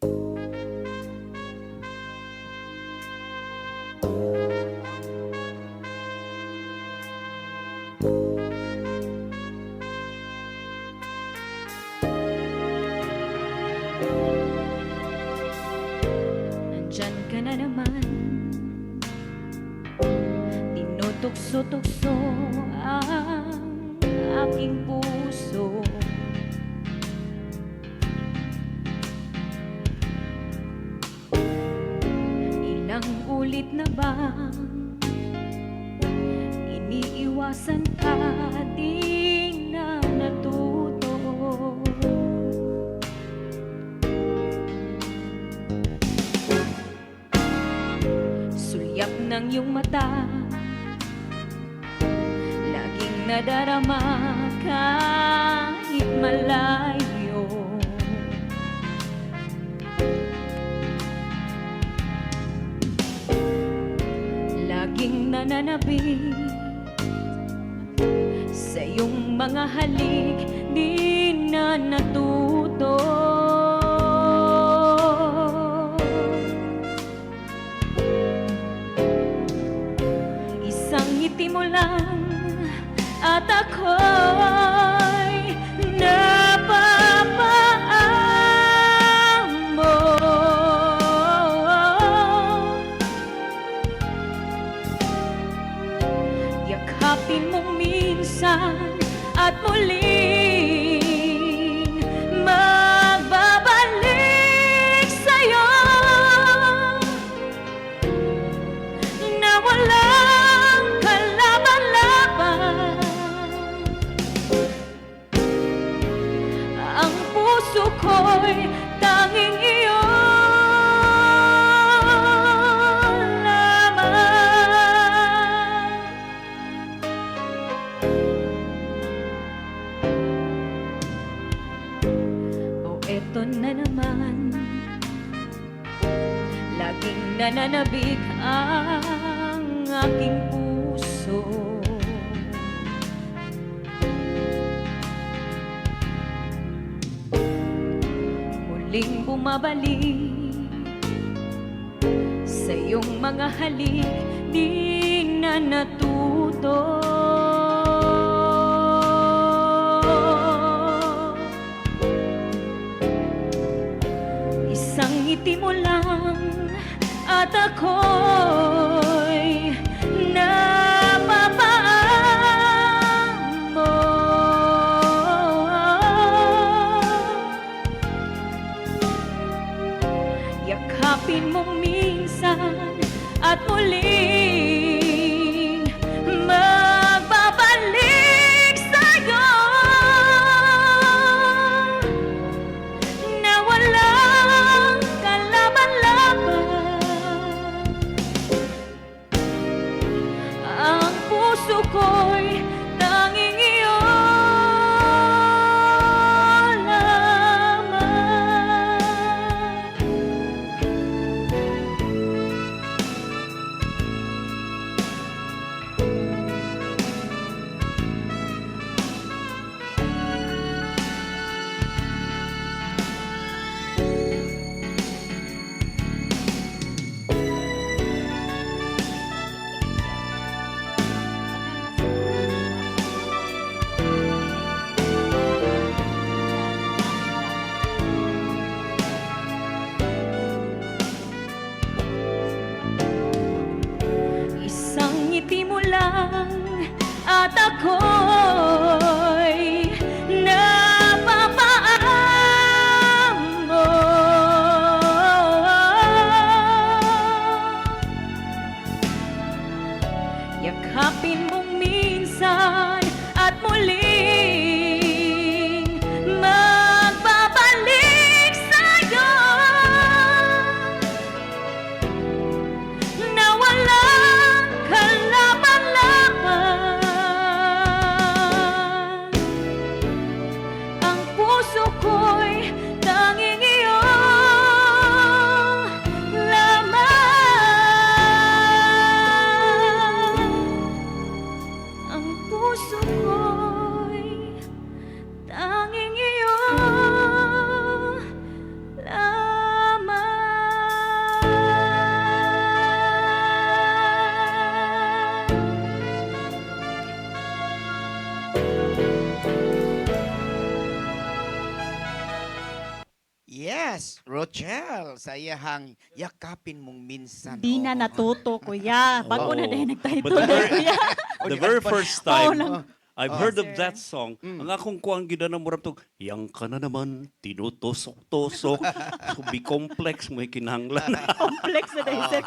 tukso-tukso ang aking puso. Ilang ulit na bang iniiwasan ka, di na natuto? Sulyap ng iyong mata, laging nadarama kahit malayo. Laging nananabik sa iyong mga halik, di na natuto. Isang ngiti mo lang at ako'y napapaamo. Yakapin mong minsan at muling magbabalik sa'yo na walang kalaban-laban. Ang puso ko'y tanging iyo lamang. O eto na naman, laging nananabik ang aking puso. Muling bumabalik sa iyong mga halik, di na natuto. Isang ngiti mo lang at ako'y napapaamo. Yakapin mong minsan at muling magbabalik sa'yo na walang kalaban-laban. Ang puso ko'y tanging iyo lamang. Isang ngiti mo lang at ako'y napapaamo. Yakapin mong minsan at muling magbabalik sa'yo na walang kalaban-laban. Ang puso ko'y tanging iyo lamang. Ang puso ko'y tanging iyo lamang.
Yes, Rochelle. title sa iyahang Yakapin Mong Minsan.
Di na
Oo.
natuto, kuya. Bago na
Oo.
dahil
But
nag-title
the very,
kuya.
the very first
Oo,
time
nang-
I've heard of
sir.
that song, ang akong kuwang gina ng murag to, yang ka na naman, tinutusok-tusok, so be complex, may kinahanglan.
Complex na dahil, sir.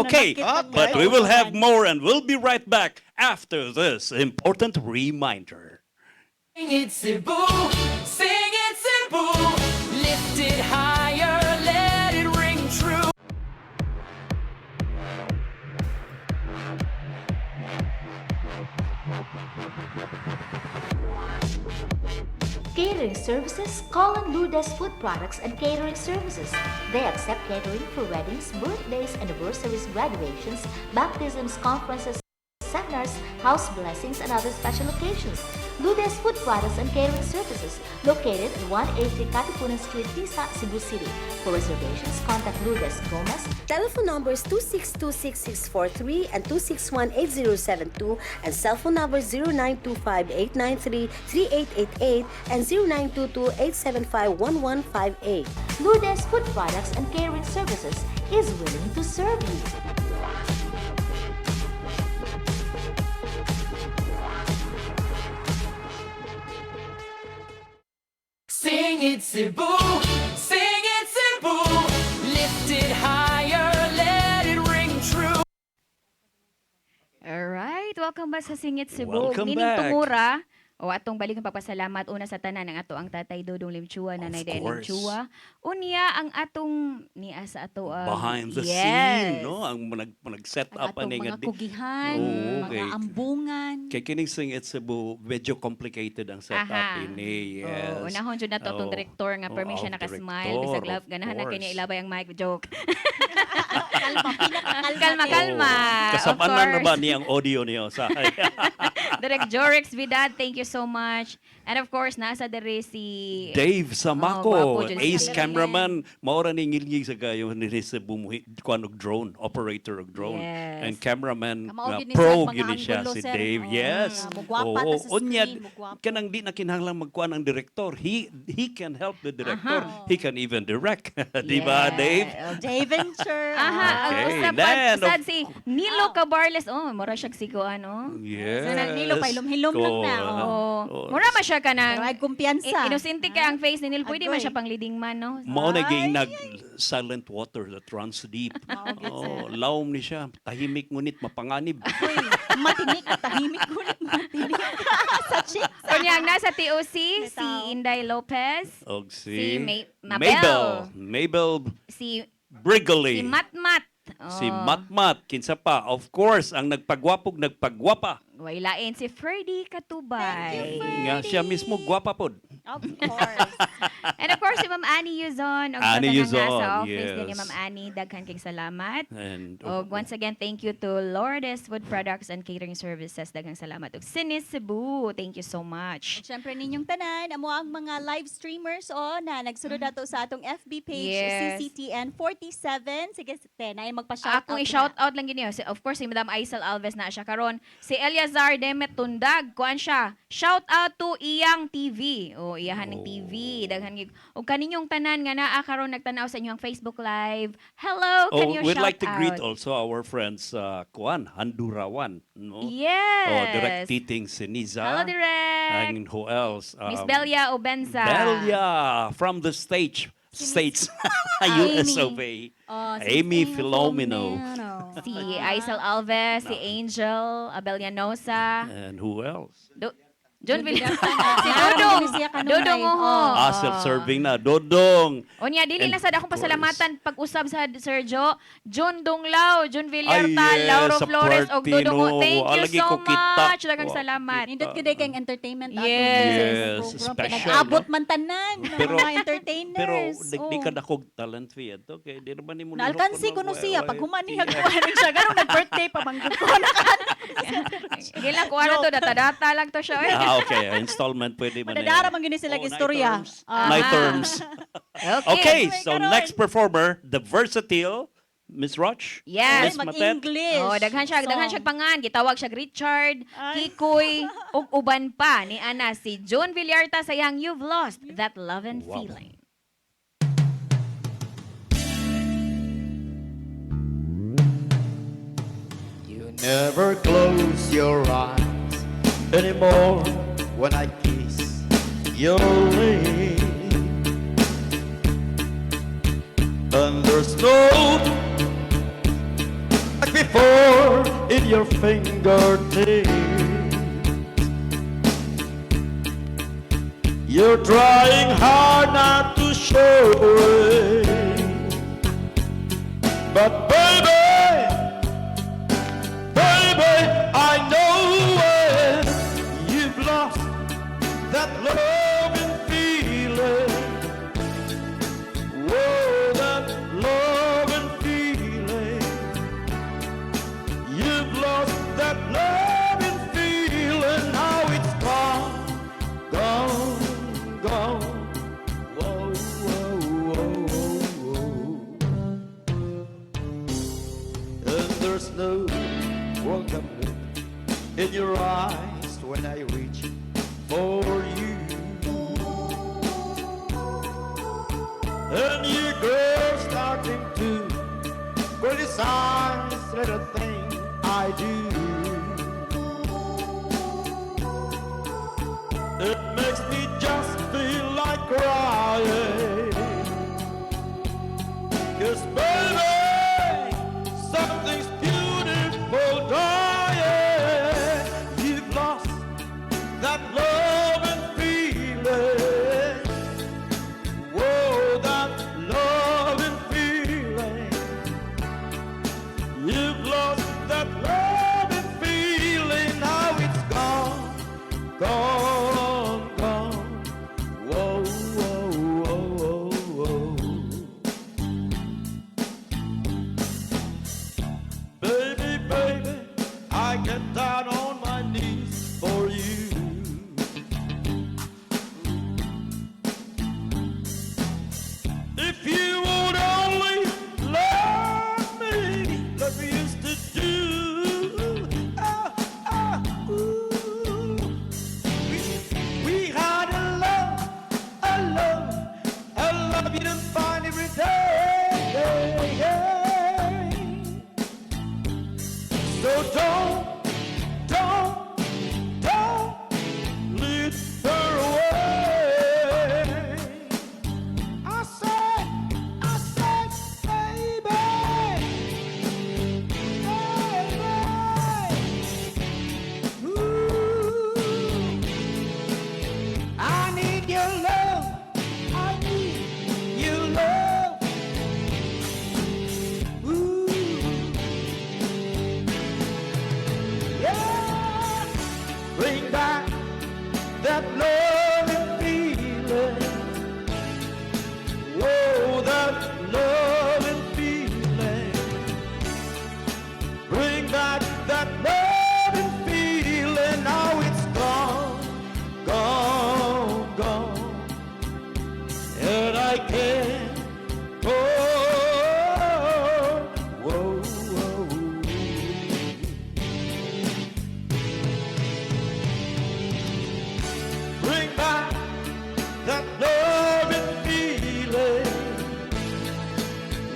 Okay,
Nanakit ang
but we will have
katawan.
more and we'll be right back after this important reminder.
Sing it, Cebu. Sing it, Cebu. Lift it higher, let it ring true.
Catering services, call on Lourdes Food Products and Catering Services. They accept catering for weddings, birthdays, anniversaries, graduations, baptisms, conferences, seminars, house blessings, and other special occasions. Lourdes Food Products and Catering Services, located at 183 Katipunan Street, Tisa, Cebu City. For reservations, contact Lourdes Gomez.
Telephone numbers 2626643 and 2618072 and cell phone numbers 0925-893-3888 and 0922-875-1158.
Lourdes Food Products and Catering Services is willing to serve you.
Sing it, Cebu. Sing it, Cebu. Lift it higher, let it ring true.
Alright, welcome back sa Singit Cebu.
Welcome
Nining
back.
tumura, o atong balik ang pagpasalamat una sa tanan ng ato ang tatay Dodong Limchua, nanay Dayan
course.
Limchua. Unya ang atong niya sa ato
Behind the
yes.
scene, no? Ang nag-set
Ang
up
atong
ani
mga
nga
kugihan,
Oo, okay.
mga ambungan.
Kay kining Sing It Cebu, medyo complicated ang setup
Aha.
ini. Yes.
Oh, unahon jud nato atong
Oh.
director nga
Oh,
permission
ang
naka-smile
director,
bisag love
of
ganahan na kanya
course.
ilabay ang mic joke.
Kalma, pinakakalma.
Kalma, kalma. Of
Kasabanan na
course.
ba niyang audio niyo sa
Direct Jorex Vidad, thank you so much. And of course, nasa dere si
Dave Samako,
Oh, gwapo dyan
ace
siya.
cameraman, maura ni ngilngig sa kayo ni sa bumuhi kuan og drone, operator og drone.
Yes.
And cameraman
Kamao gini
pro
siya, mga
gini siya
anggulo,
si
sir.
Dave.
Oh,
Yes.
mugwapa ta sa
Unya,
screen, mugwapa.
kanang di na kinahanglan magkuan ang director. He can help the director. He can even direct. Di ba,
Yeah.
Dave?
Dave Venture.
Aha, ang
Okay,
usap
then,
sad si Nilo Cabarles. Oh, mura siya sigo ano.
Yes.
So, Nilo, pailom-hilom lang na,
Oh, mura man siya ka
Pero ay
nang
kumpiyansa.
inusinti ka ang face ni Nilo. Pwede man
Agoy.
siya pang leading man, no?
Mao na
Ay,
nag silent water that runs deep. Oh, lawom ni siya. Tahimik ngunit mapanganib.
Uy, matinik at tahimik ko matinik. Sa chick.
Kunyang nasa TOC, si
Bitaw.
Inday Lopez,
Og
Si
si
Mabel.
Mabel
si
Brigley.
Matmat.
Si Matmat, kinsa pa. Of course, ang nagpagwapog, nagpagwapa.
Wailain si Ferdy Katubay.
Nga siya mismo, gwapa pod.
Of course.
And of course, si Ma'am Annie Yuzon. Og
Annie
sa tanang
Yuzon,
nasa office din ni
yes.
Ma'am Annie. Daghan kayong salamat.
And
Og once again, thank you to Lourdes Food Products and Catering Services. Daghang salamat. Og Sinis Cebu, thank you so much.
At syempre ninyong tanan, amo ang mga live streamers na nagsunod nato sa atong FB page,
Yes.
CCTN 47. Sige, na magpa-shout
Akong
out
i-shout out lang gini. Of course, si Madam Aisel Alves na siya karon. Si Eliazar Demet Tundag, kuan siya. Shout out to Iyang TV. O iyahan ng TV. Daghan gid. Og kaninyong tanan nga naa karon nagtanaw sa inyong Facebook Live. Hello, can you
we'd
shout
like to greet
out?
also our friends, Kuan, Handurawan. No?
Yes.
Oh, Direct Titing Siniza.
Hello, Direct.
And who else?
Miss Belia Obenza.
Belia from the States. US of A. Amy Filomeno.
Si Aisel Alves, si Angel Abelianosa.
And who else?
John Villar. si
Nararamdaman
Dodong.
siya kanunay.
Dodong Oho.
Self-serving na. Dodong.
Onya, dili
And
na sad akong
of course.
pasalamatan pag-usab sa Sergio. John Donglao, John Villarta,
Ay, yes,
Lauro
sa
Flores, og Dodong Oho.
Partino.
Thank you
Alagi
so
ko kita.
much. Daghang
Oh,
salamat.
Nindot ko day kayong entertainment
Yes.
Yes,
program.
special,
Pinag-abot
no?
man tanan ng
Pero-
mga entertainers.
Pero
Oh.
di ka dakog talent fee ito. Kaya di naman ni mo
Naalkansi ko no siya. Pag humanihag ko rin siya. Ganun nag-birthday pa manggod ko.
Gila ko ano to, data-data lang to siya. eh.
Okay. Installment pwede man.
Madadara man gini sila istorya.
My terms. Okay, so
karon.
next performer, the versatile Miss Roch.
Yes.
Miss Matet.
Mag-English.
Oh, daghan siya pangan. Gitawag siya Richard, Kikoy, ug uban pa ni ana si John Villarta sa yang You've Lost That Love and
Wow.
Feeling.
Never close your eyes anymore when I kiss your lips. And there's no like before in your fingertips. You're trying hard not to show it, but baby, I know it. You've lost that loving feeling. Whoa, that loving feeling. You've lost that loving feeling. Now it's gone, gone, gone. Whoa, whoa, whoa, whoa. And there's no welcome look in your eyes when I reach for you. And you girls starting to criticize little thing I do. It makes me just feel like crying. 'Cause baby, something's beautiful dying. You've lost that loving feeling. Whoa, that loving feeling. You've lost that loving feeling. Now it's gone, gone, gone. Whoa, whoa, whoa, whoa, whoa. Baby, I get down on my knees for you. If you would only love me like we used to do. Ooh. We had a love you didn't find every day. So don't lead her away. I said, baby, ooh, I need your love, I need your love, ooh, yeah, bring back that loving feeling. Whoa, that loving feeling. Bring back that loving feeling. Now it's gone, gone, gone. And I can't hold. Whoa, whoa. Bring back that loving feeling.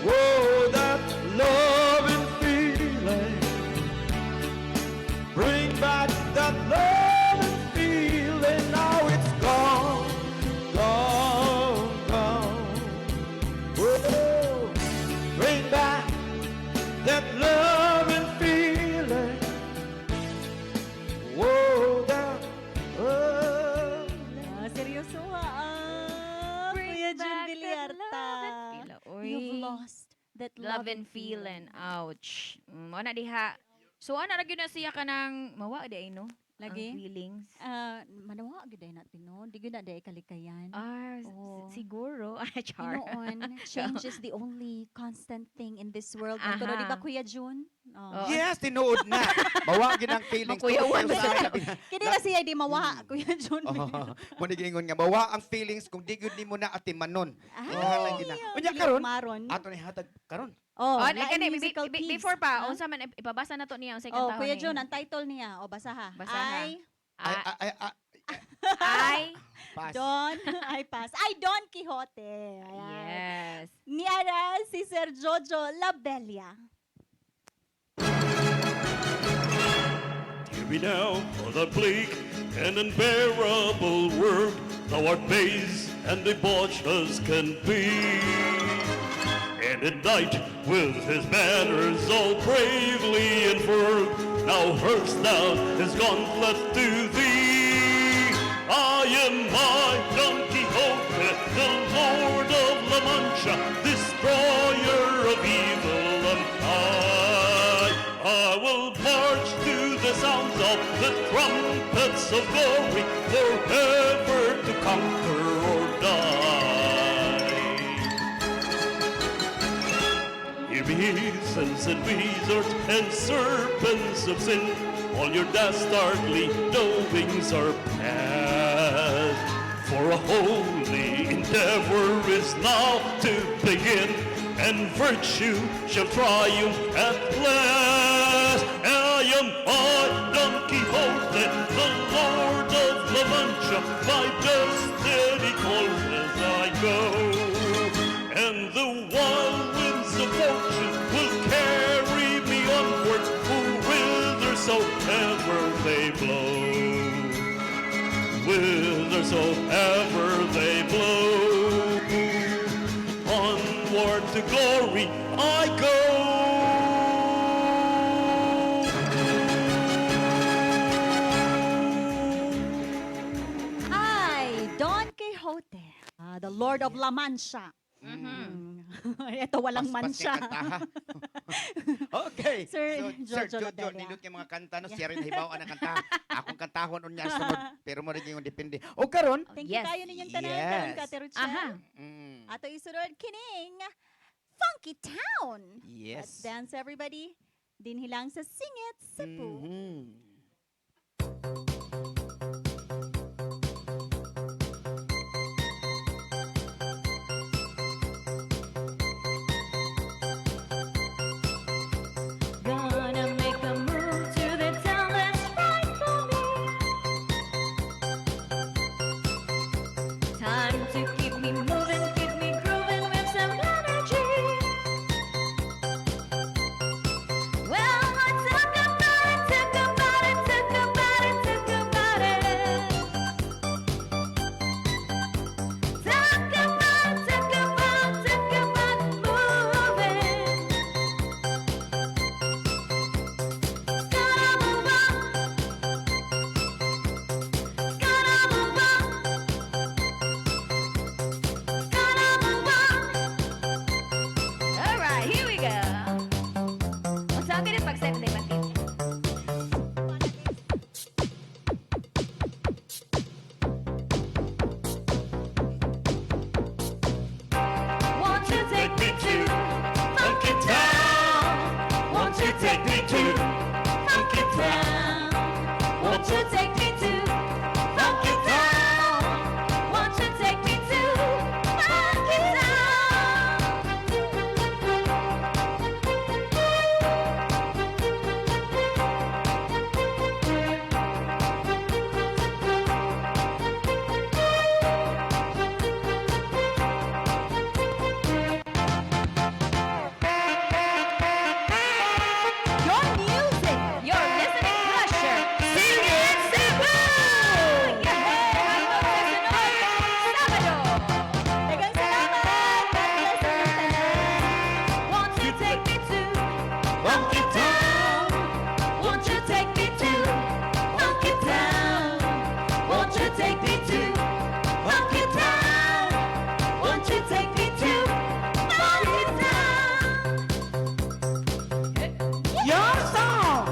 Whoa, that loving feeling. Bring back that loving feeling. Now it's gone, gone, gone. Whoa, bring back that loving feeling. Whoa, that
Seryoso Kuya Jun
back that
Villarta.
loving feeling. Uy.
You've lost that
Love and feeling. Ouch. Mo na diha. So ana ra gyud na siya kanang mawa di ay no?
Lagi?
Ang feelings.
Manawa gid na tino. Di gid na day kalikayan. Oo.
Siguro. Char.
Noon, change is the only constant thing in this world.
Aha.
Pero di ba Kuya Jun? Oh.
Yes, tinuod na. Mawagin ang feelings.
Makuyawan
Tungkol sa
ba
sabi na-
Kini na siya di mawa, Kuya Jun.
Manigingon nga mawa ang feelings kung di gyud nimo na atimanon.
Ay,
Unya karon,
maron.
ato ni hatag karon.
Oh,
Oh,
lain
kani,
musical piece.
before pa,
Ha?
unsa man ipabasa na to niya unsay
Oh,
kantahon
Kuya
ni-
Jun, ang title niya. O, basa ha.
Basa ha.
Ay,
I
pass.
Don, I pass. Ay, Don Quixote. Ayan.
yes.
Niara si Sir Jojo Labella.
weary now for the bleak and unbearable work thou art base and debauched as can be. And at night, with his banners all bravely unfurled, now hurst thou his gauntlet to thee. I am Don Quixote, the Lord of La Mancha, destroyer of evil and I will march to the sounds of the trumpets of glory, forever to conquer or die. Hear me, sons and wizards and serpents of sin, all your dastardly knowings are past. For a holy endeavor is now to begin, and virtue shall triumph at last. I am Don Quixote, the Lord of La Mancha, my destiny calls as I go. And the wild winds of fortune will carry me onward, whithersoever they blow. Whithersoever they blow, onward to glory I go.
Ay, Don Quixote, the Lord of La Mancha. Ito walang mancha.
Okay.
Sir
Sir
Jojo
Jojo,
Labella.
nindot yung mga kanta no, siya rin hibawan ang kanta. Akong kantahon unya sunod, pero mo rin yung depende. O karon,
Thank
Yes.
you kayo ninyong tanan.
Yes.
Karon ka, Terucha.
Aha.
Ato isunod, kining Funky Town.
Yes.
Let's dance, everybody. Dinhilang sa Singit Cebu.
Gonna make a move to the town that's right for me. Time to keep me moving, keep me grooving with some energy. Well, let's talk about it, talk about it, talk about it, talk about it. Talk about it, talk about moving. Alright, here we go. Saan ka rin pag-set na yung Won't you take me to Funky Town? Won't you take me to Funky Town? Won't you take me to Funky Town? Won't you take me to Funky
Your music.
Your listening pleasure.
Sing it, Cebu!
Sabado.
Daghang salamat. God bless inyong tanan.
Won't you take me to
Funky Town,
Won't you take me to Funky Town? Won't you take me to Funky Town? Won't you take me to Funky Town?
Your song.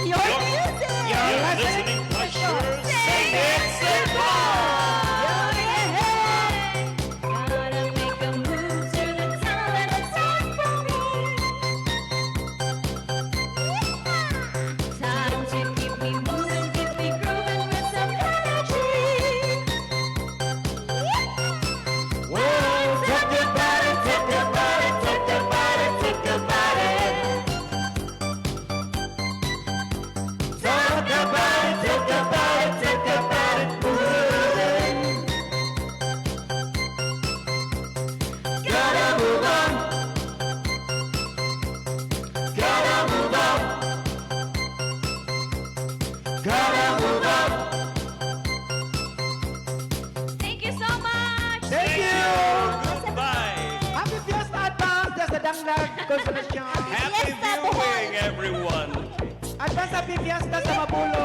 Your music.
your listening pleasure.
Sing it, Cebu! Gotta make a move to the town and it's time for me. Time to keep me moving, keep me grooving with some energy. Well, talk about it, talk about it, talk about it, talk about it.
Basta pipiasta sa mabulo.